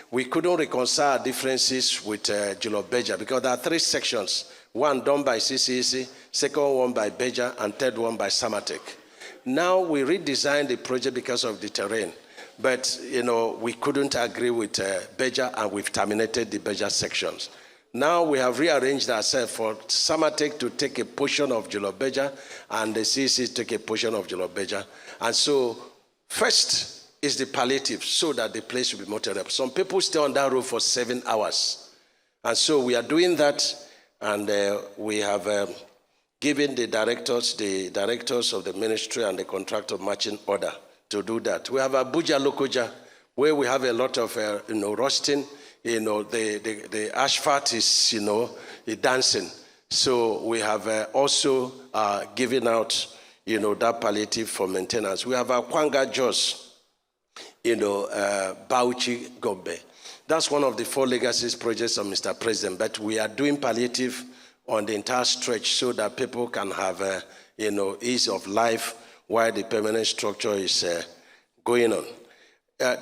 We couldn't reconcile differences with Julo-Beja because there are 3 sections, one done by CCEC, second one by Beja, and third one by Samatek. Now we redesigned the project because of the terrain, but we couldn't agree with Beja, and we've terminated the Beja sections. Now we have rearranged ourselves for Samatek to take a portion of Julo-Beja and the CCEC to take a portion of Julo-Beja. And so first is the palliative, so that the place will be motorable. Some people stay on that road for 7 hours. And so we are doing that, and we have given the directors of the ministry and the contractor marching order to do that. We have Abuja Lokoja, where we have a lot of rusting. The asphalt is dancing. So we have also given out that palliative for maintenance. We have Kwanga Jos, Bauchi Gombe. That's one of the 4 legacies projects of Mr. President, but we are doing palliative on the entire stretch so that people can have, ease of life while the permanent structure is going on.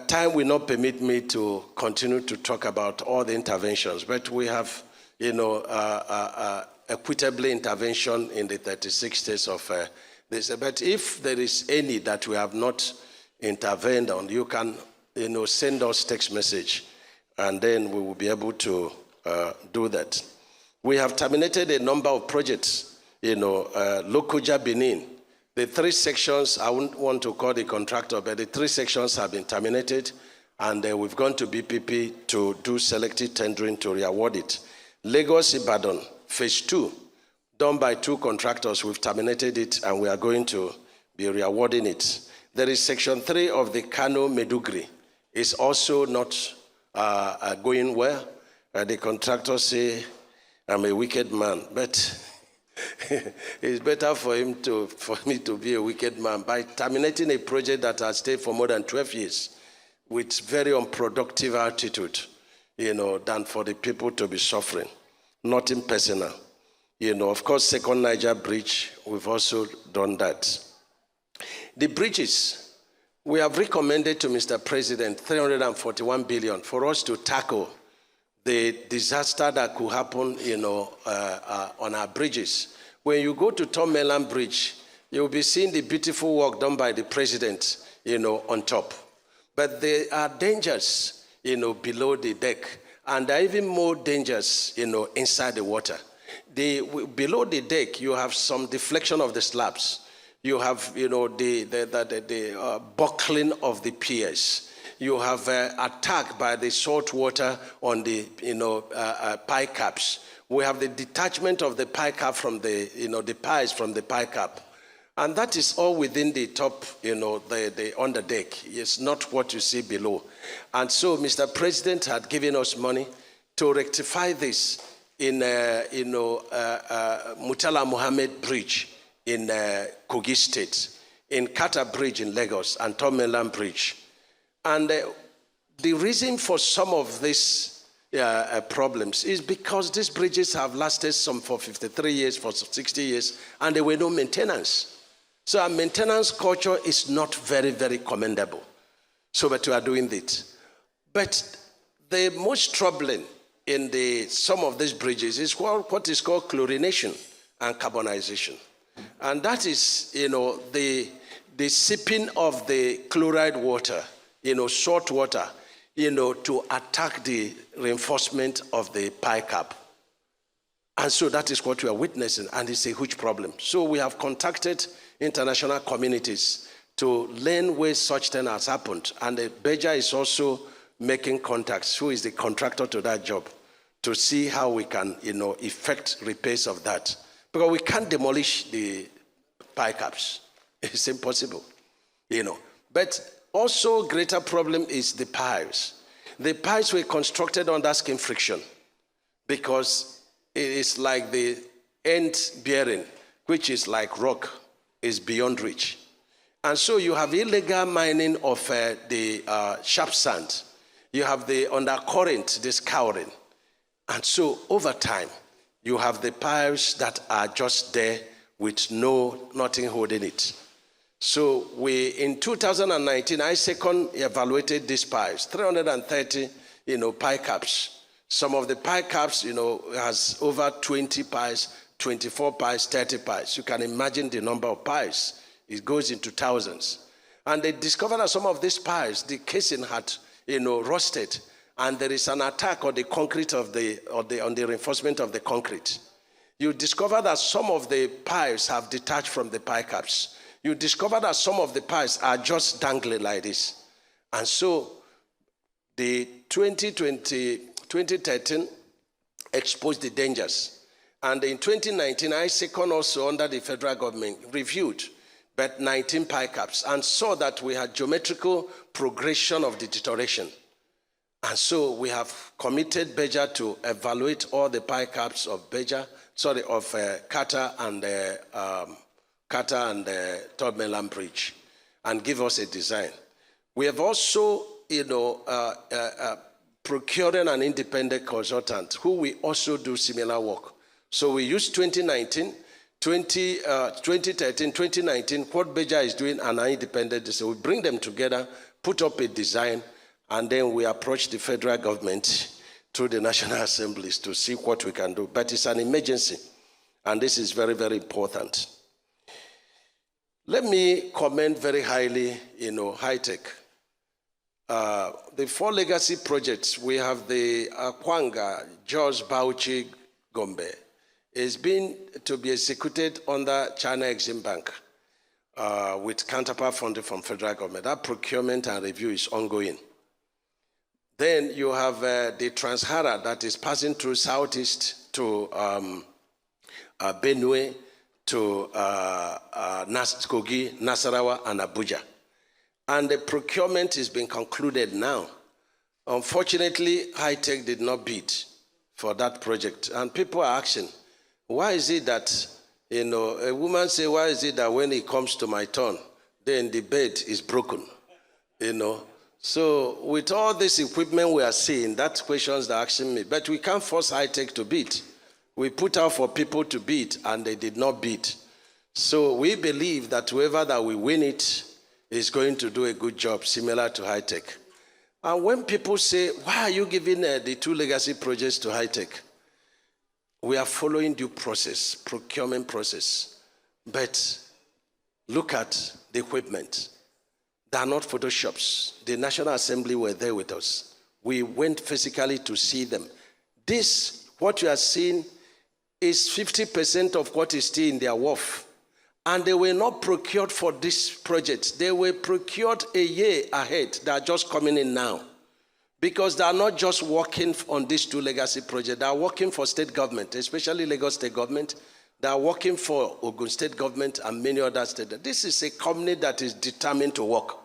Time will not permit me to continue to talk about all the interventions, but we have, equitably intervention in the 36 states of this. But if there is any that we have not intervened on, you can send us text message, and then we will be able to do that. We have terminated a number of projects, Lokoja Benin. The 3 sections, I wouldn't want to call the contractor, but the 3 sections have been terminated, and we've gone to BPP to do selective tendering to re-award it. Lagos-Ibadan, phase 2, done by 2 contractors. We've terminated it, and we are going to be re-awarding it. There is section 3 of the Kano Medugri. It's also not going well. The contractors say I'm a wicked man, but it's better for me to be a wicked man by terminating a project that has stayed for more than 12 years with very unproductive attitude, than for the people to be suffering. Nothing personal. Of course, Second Niger Bridge, we've also done that. The bridges, we have recommended to Mr. President 341 billion for us to tackle the disaster that could happen, on our bridges. When you go to Tom Melan Bridge, you'll be seeing the beautiful work done by the president, on top. But there are dangers, below the deck, and there are even more dangers, inside the water. Below the deck, you have some deflection of the slabs. You have, the buckling of the piers. You have attack by the salt water on the, pie caps. We have the detachment of the pie cap from the, the pies from the pie cap. And that is all within the top, the under deck. It's not what you see below. And so Mr. President had given us money to rectify this in, Murtala Mohammed Bridge in Kogi State, in Kata Bridge in Lagos, and Tom Melan Bridge. And the reason for some of these problems is because these bridges have lasted some for 53 years, for 60 years, and there were no maintenance. So our maintenance culture is not very, very commendable. So, but we are doing it. But the most troubling in some of these bridges is what is called chlorination and carbonization. And that is, the sipping of the chloride water, salt water, to attack the reinforcement of the pie cap. And so that is what we are witnessing, and it's a huge problem. So we have contacted international communities to learn where such thing has happened. And the Beja is also making contacts, who is the contractor to that job, to see how we can, effect repairs of that. Because we can't demolish the pie caps. It's impossible, But also greater problem is the piles. The piles were constructed under skin friction because it is like the end bearing, which is like rock, is beyond reach. And so you have illegal mining of the sharp sand. You have the undercurrent, the scouring. And so over time, you have the piles that are just there with nothing holding it. So in 2019, ISECON evaluated these piles, 330, pie caps. Some of the pie caps, has over 20 piles, 24 piles, 30 piles. You can imagine the number of piles. It goes into thousands. And they discovered that some of these piles, the casing had, rusted, and there is an attack on the concrete on the reinforcement of the concrete. You discover that some of the piles have detached from the pie caps. You discover that some of the piles are just dangling like this. And so the 2013 exposed the dangers. And in 2019, ISECON also under the federal government reviewed but 19 pie caps and saw that we had geometrical progression of the deterioration. And so we have committed Beja to evaluate all the pie caps of Kata and Third Mainland Bridge and give us a design. We have also, procuring an independent consultant who will also do similar work. So we use 2013, 2019, what Beja is doing and an independent, so we bring them together, put up a design, and then we approach the federal government through the National Assemblies to see what we can do. But it's an emergency, and this is very, very important. Let me comment very highly, high-tech. The 4 legacy projects, we have the Akwanga, Jos, Bauchi, Gombe, is being to be executed under China Exim Bank with counterpart funding from federal government. That procurement and review is ongoing. Then you have the Trans-Hara that is passing through southeast to Benue, to Kogi, Nasarawa, and Abuja. And the procurement is being concluded now. Unfortunately, high-tech did not bid for that project. And people are asking, why is it that, a woman say, why is it that when it comes to my turn, then the bed is broken, So with all this equipment we are seeing, that's questions they're asking me. But we can't force high-tech to bid. We put out for people to bid, and they did not bid. So we believe that whoever that will win it is going to do a good job, similar to high-tech. And when people say, why are you giving the 2 legacy projects to high-tech? We are following due process, procurement process. But look at the equipment. They are not photoshops. The National Assembly were there with us. We went physically to see them. This, what you are seeing, is 50% of what is still in their wharf. And they were not procured for this project. They were procured a year ahead. They are just coming in now. Because they are not just working on these 2 legacy projects. They are working for state government, especially Lagos State government. They are working for Ogun State government and many other states. This is a company that is determined to work.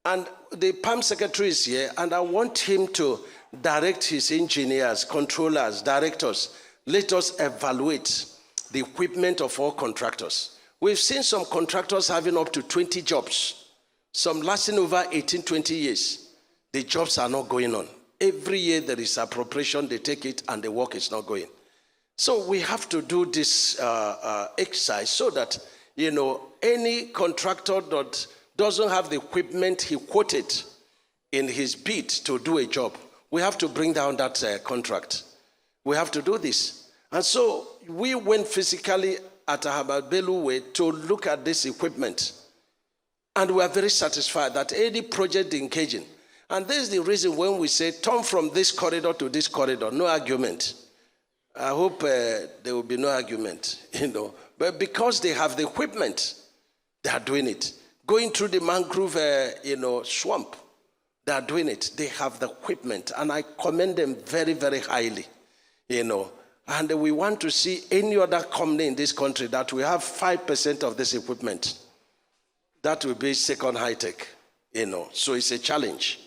And the PAM secretary is here, and I want him to direct his engineers, controllers, directors. Let us evaluate the equipment of all contractors. We've seen some contractors having up to 20 jobs, some lasting over 18, 20 years. the jobs are not going on. Every year there is appropriation, they take it, and the work is not going. So we have to do this exercise so that, any contractor that doesn't have the equipment he quoted in his bid to do a job, we have to bring down that contract. We have to do this. And so we went physically at Ahmad Bello Way to look at this equipment. And we are very satisfied that any project engaging, and this is the reason when we say turn from this corridor to this corridor, no argument. I hope there will be no argument, But because they have the equipment, they are doing it. Going through the mangrove, swamp, they are doing it. They have the equipment, and I commend them very, very highly, And we want to see any other company in this country that will have 5% of this equipment. That will be second high tech, So it's a challenge.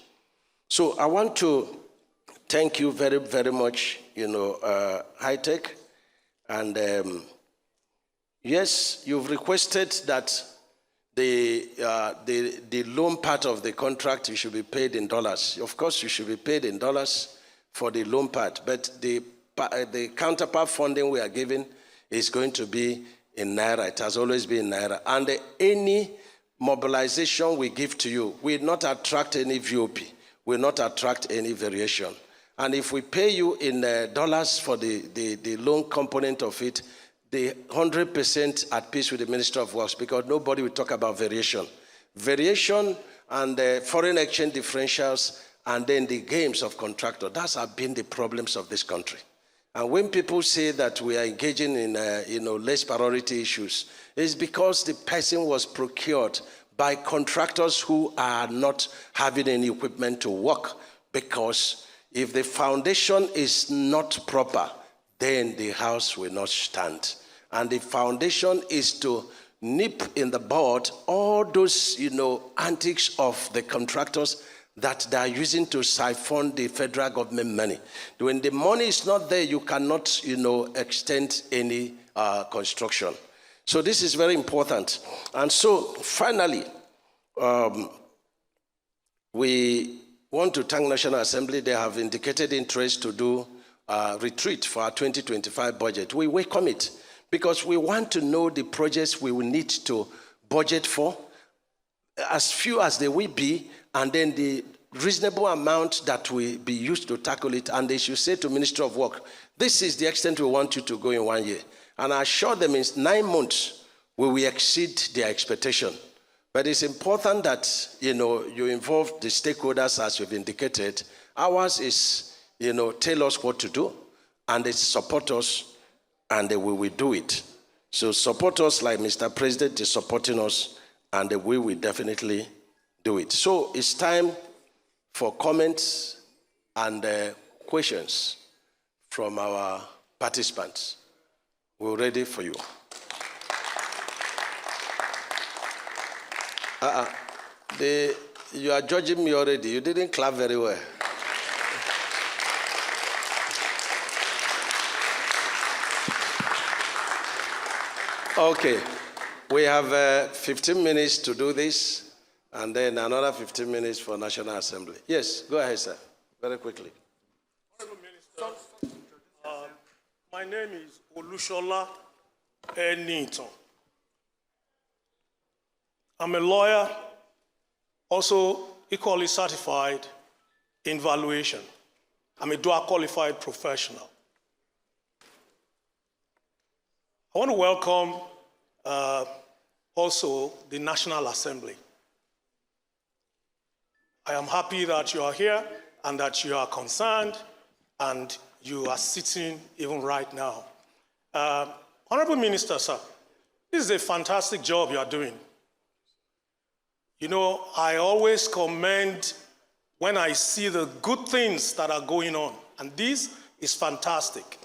So I want to thank you very, very much, high tech. And yes, you've requested that the loan part of the contract, you should be paid in dollars. Of course, you should be paid in dollars for the loan part, but the counterpart funding we are giving is going to be in Naira. It has always been in Naira. And any mobilization we give to you will not attract any VOP, will not attract any variation. And if we pay you in dollars for the loan component of it, the 100% at peace with the Minister of Works, because nobody will talk about variation. Variation and foreign exchange differentials, and then the games of contractor. That's have been the problems of this country. And when people say that we are engaging in less priority issues, it's because the person was procured by contractors who are not having any equipment to work. Because if the foundation is not proper, then the house will not stand. And the foundation is to nip in the bud all those, antics of the contractors that they are using to siphon the federal government money. When the money is not there, you cannot, extend any construction. So this is very important. And so finally, we want to thank National Assembly. They have indicated interest to do retreat for our 2025 budget. We welcome it because we want to know the projects we will need to budget for, as few as they will be, and then the reasonable amount that will be used to tackle it. And they should say to Ministry of Work, this is the extent we want you to go in 1 year. And I assure them in 9 months, we will exceed their expectation. But it's important that, you involve the stakeholders as you've indicated. Ours is, tell us what to do, and they support us, and we will do it. So support us like Mr. President is supporting us, and we will definitely do it. So it's time for comments and questions from our participants. We're ready for you. You are judging me already. You didn't clap very well. Okay, we have 15 minutes to do this, and then another 15 minutes for National Assembly. Yes, go ahead, sir, very quickly. Honorable Minister, my name is Olushola Eniton. I'm a lawyer, also equally certified in valuation. I'm a dual qualified professional. I want to welcome also the National Assembly. I am happy that you are here and that you are concerned and you are sitting even right now. Honorable Minister, sir, this is a fantastic job you are doing. I always commend when I see the good things that are going on, and this is fantastic.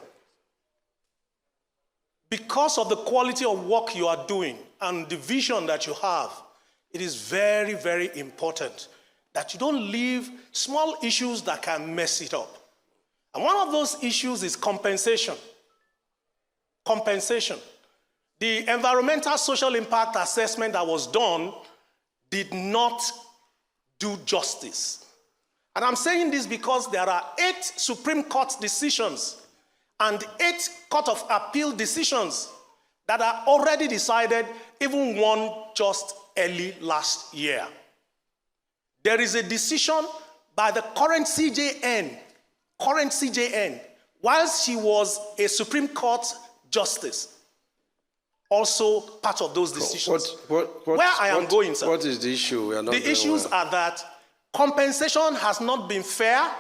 Because of the quality of work you are doing and the vision that you have, it is very, very important that you don't leave small issues that can mess it up. And one of those issues is compensation. Compensation. The environmental social impact assessment that was done did not do justice. And I'm saying this because there are 8 Supreme Court decisions and 8 Court of Appeal decisions that are already decided, even one just early last year. There is a decision by the current CJN, whilst she was a Supreme Court justice, also part of those decisions. Where I am going, sir. What is the issue? We are not the issues are that compensation has not been fair,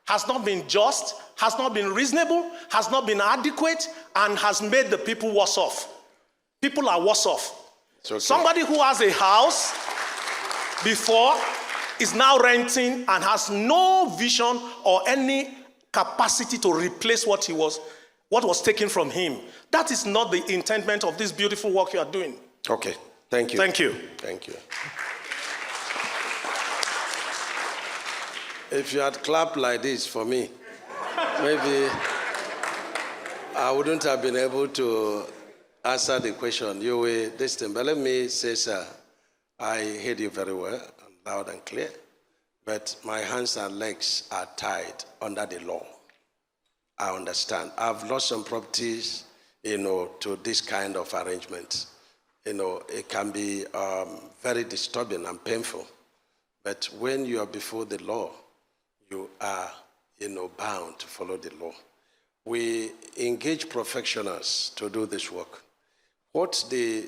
has not been just, has not been reasonable, has not been adequate, and has made the people worse off. People are worse off. Okay. Somebody who has a house before is now renting and has no vision or any capacity to replace what was taken from him. That is not the intendment of this beautiful work you are doing. Okay, thank you. Thank you. Thank you. If you had clapped like this for me, maybe I wouldn't have been able to answer the question. You were distant, but let me say, sir, I heard you very well, loud and clear, but my hands and legs are tied under the law. I understand. I've lost some properties, to this kind of arrangement. It can be very disturbing and painful, but when you are before the law, you are, bound to follow the law. We engage professionals to do this work. What the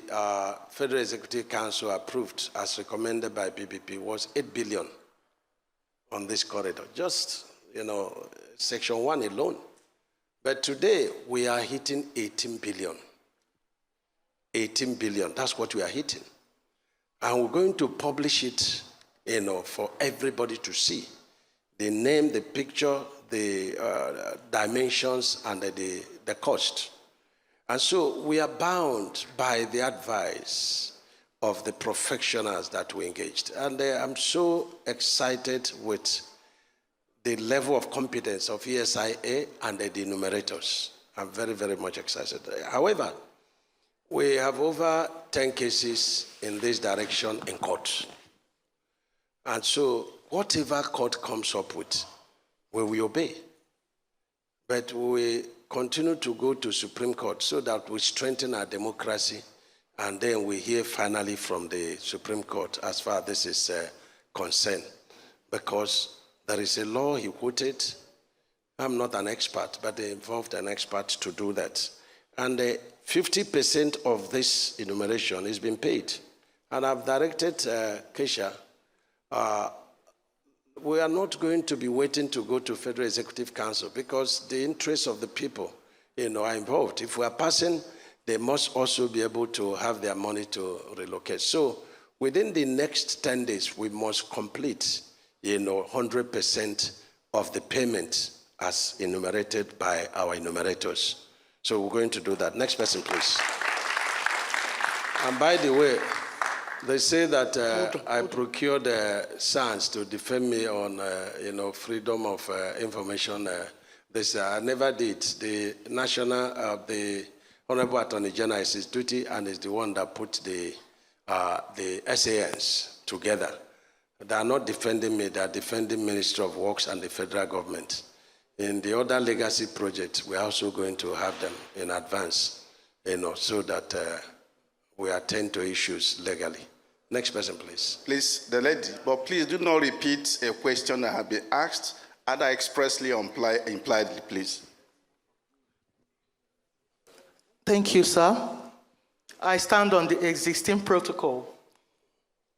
Federal Executive Council approved as recommended by BBP was 8 billion on this corridor, just, Section 1 alone. But today, we are hitting 18 billion. 18 billion, that's what we are hitting. And we're going to publish it, for everybody to see. The name, the picture, the dimensions, and the cost. And so we are bound by the advice of the professionals that we engaged. And I'm so excited with the level of competence of ESIA and the enumerators. I'm very, very much excited. However, we have over 10 cases in this direction in court. And so whatever court comes up with, we will obey. But we continue to go to Supreme Court so that we strengthen our democracy, and then we hear finally from the Supreme Court as far as this is concerned. Because there is a law he quoted. I'm not an expert, but they involved an expert to do that. And 50% of this enumeration is being paid. And I've directed Keisha, we are not going to be waiting to go to Federal Executive Council because the interests of the people, are involved. If we are passing, they must also be able to have their money to relocate. So within the next 10 days, we must complete, 100% of the payment as enumerated by our enumerators. So we're going to do that. Next person, please. And by the way, they say that I procured SANS to defend me on, freedom of information. I never did. The the Honorable Attorney General is his duty and is the one that put the SANs together. They are not defending me. They are defending Ministry of Works and the federal government. In the other legacy projects, we are also going to have them in advance, so that we attend to issues legally. Next person, please. Please, the lady, but please do not repeat a question that has been asked, either expressly or impliedly, please. Thank you, sir. I stand on the existing protocol.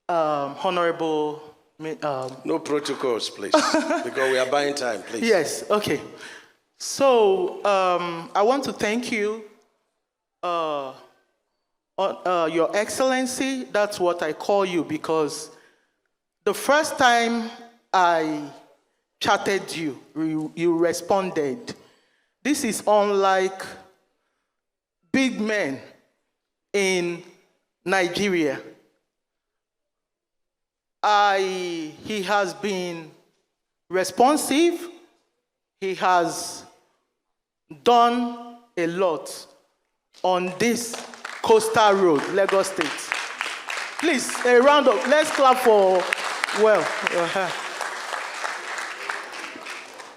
Honorable... No protocols, please, because we are buying time, please. Yes, okay. So, I want to thank you, Your Excellency. That's what I call you, because the first time I chatted you, you responded. This is unlike big men in Nigeria. He has been responsive. He has done a lot on this coastal road, Lagos State. Please, a round of, let's clap for, well.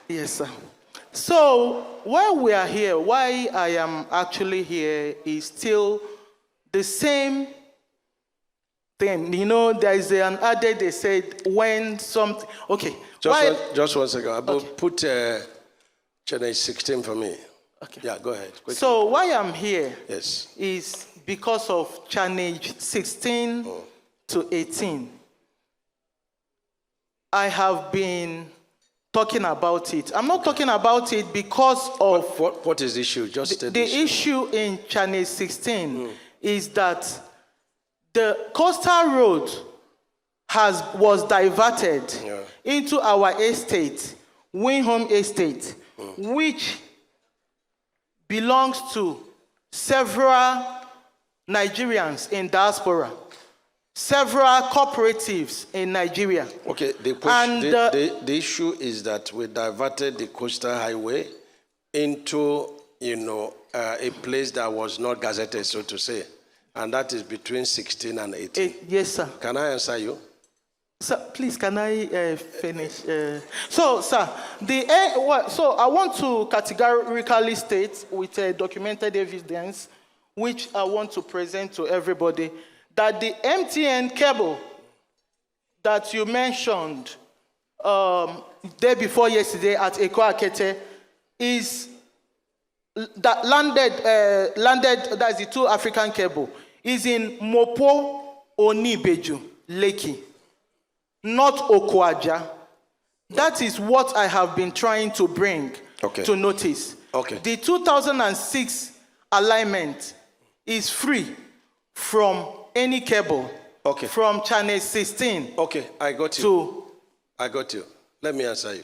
Yes, sir. So, while we are here, why I am actually here is still the same thing. You know, there is an adage they said when something. Okay. Just one second. Okay. Put challenge 16 for me. Okay. Yeah, go ahead. Quickly. So, why I'm here Yes. is because of challenge 16 to 18. I have been talking about it. I'm not talking about it because of... What is the issue? Just the issue in channel 16 is that the coastal road was diverted into our estate, Winhome Estate, which belongs to several Nigerians in diaspora, several cooperatives in Nigeria. Okay, the issue is that we diverted the coastal highway into, a place that was not gazetted, so to say, and that is between 16 and 18. Yes, sir. Can I answer you? Sir, please, can I finish? So, sir, so I want to categorically state with documented evidence, which I want to present to everybody, that the MTN cable that you mentioned day before yesterday at Eko Akete is that landed, that's the two African cable, is in Mopo Onibeju, Lekki, not Okwaja. That is what I have been trying to bring to notice. Okay. The 2006 alignment is free from any cable from channel 16. Okay, I got you. I got you. Let me answer you.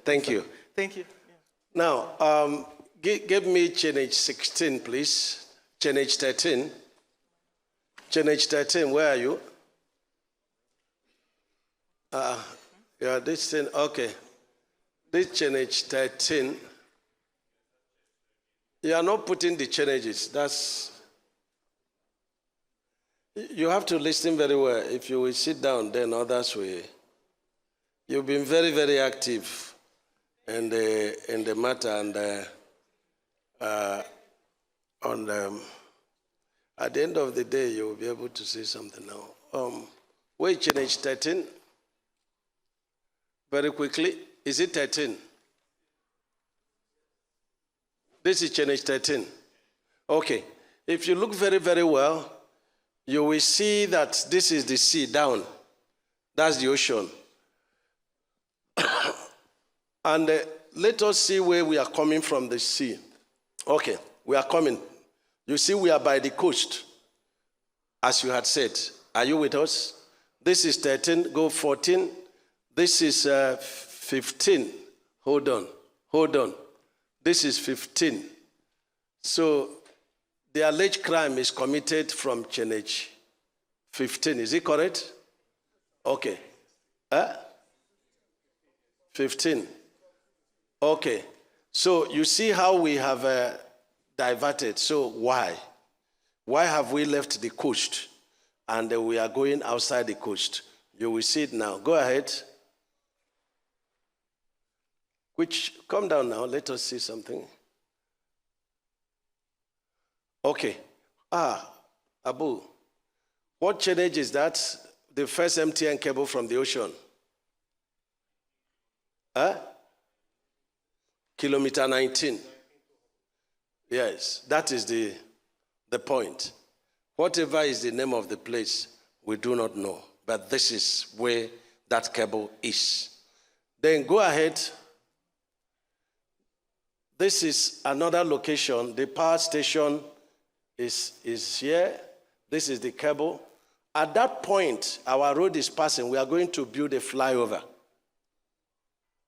Thank you. Thank you. Now, give me channel 16, please. Channel 13. Channel 13, where are you? Yeah, this thing, okay. This channel 13. You are not putting the changes. You have to listen very well. If you will sit down, then others will. You've been very, very active in the matter, and at the end of the day, you will be able to say something now. Wait, change 13. Very quickly, is it 13? This is change 13. Okay. If you look very, very well, you will see that this is the sea down. That's the ocean. And let us see where we are coming from the sea. Okay, we are coming. You see, we are by the coast, as you had said. Are you with us? This is 13, go 14. This is 15. Hold on. This is 15. So the alleged crime is committed from Chenage 15. Is it correct? Okay. 15. Okay. So you see how we have diverted. So why? Why have we left the coast and we are going outside the coast? You will see it now. Go ahead. Come down now. Let us see something. Okay. Abu, what challenge is that? The first MTN cable from the ocean? Kilometer 19. Yes, that is the point. Whatever is the name of the place, we do not know. But this is where that cable is. Then go ahead. This is another location. The power station is here. This is the cable. At that point, our road is passing. We are going to build a flyover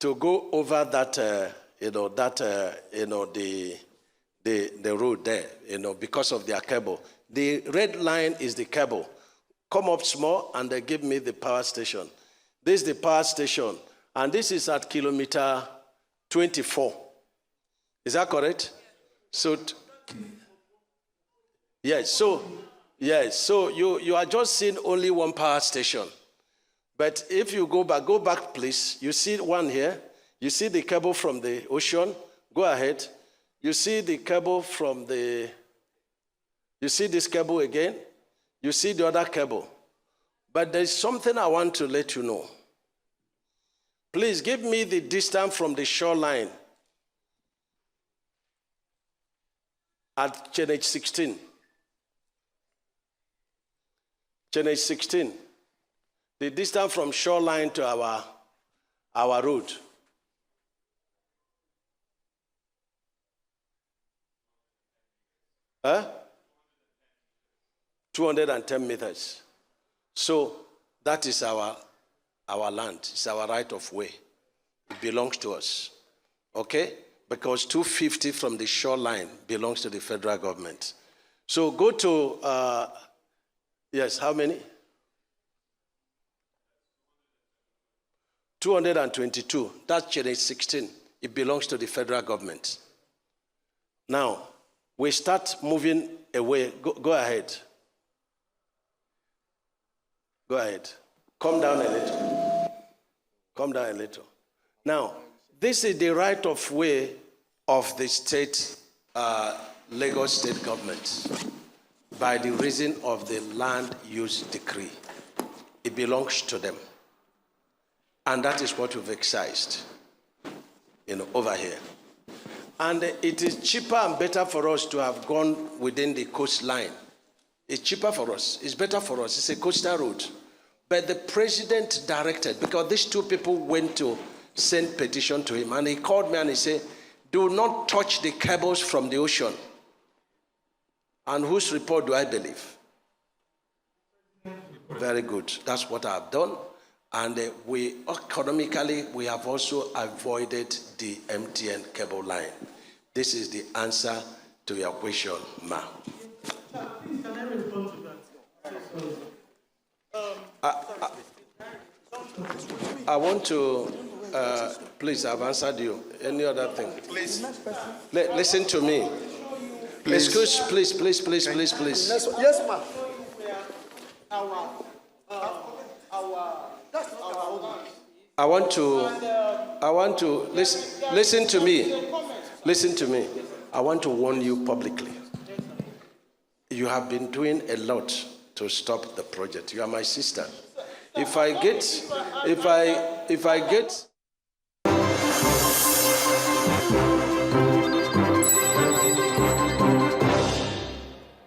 to go over that, the road there, because of their cable. The red line is the cable. Come up small and they give me the power station. This is the power station, and this is at kilometer 24. Is that correct? So, yes. So you are just seeing only one power station. But if you go back, please. You see one here. You see the cable from the ocean? Go ahead. You see the cable from the, you see this cable again? You see the other cable. But there's something I want to let you know. Please give me the distance from the shoreline at Channel 16. Channel 16. The distance from shoreline to our road. Huh? 210 meters. So that is our land. It's our right of way. It belongs to us. Okay? Because 250 from the shoreline belongs to the federal government. So go to, yes, how many? 222. That's Channel 16. It belongs to the federal government. Now, we start moving away. Go ahead. Go ahead. Come down a little. Come down a little. Now, this is the right of way of the state, Lagos state government, by the reason of the land use decree. It belongs to them. And that is what we've excised, over here. And it is cheaper and better for us to have gone within the coastline. It's cheaper for us. It's better for us. It's a coastal road. But the president directed, because these two people went to send petition to him, and he called me and he said, do not touch the cables from the ocean. And whose report do I believe? Very good. That's what I've done. And we economically, we have also avoided the MTN cable line. This is the answer to your question, ma. I want to, please, I've answered you. Any other thing? Please. Listen to me. Please. Excuse, please. Yes, ma'am. I want to listen to me. Listen to me. I want to warn you publicly. You have been doing a lot to stop the project. You are my sister. If I get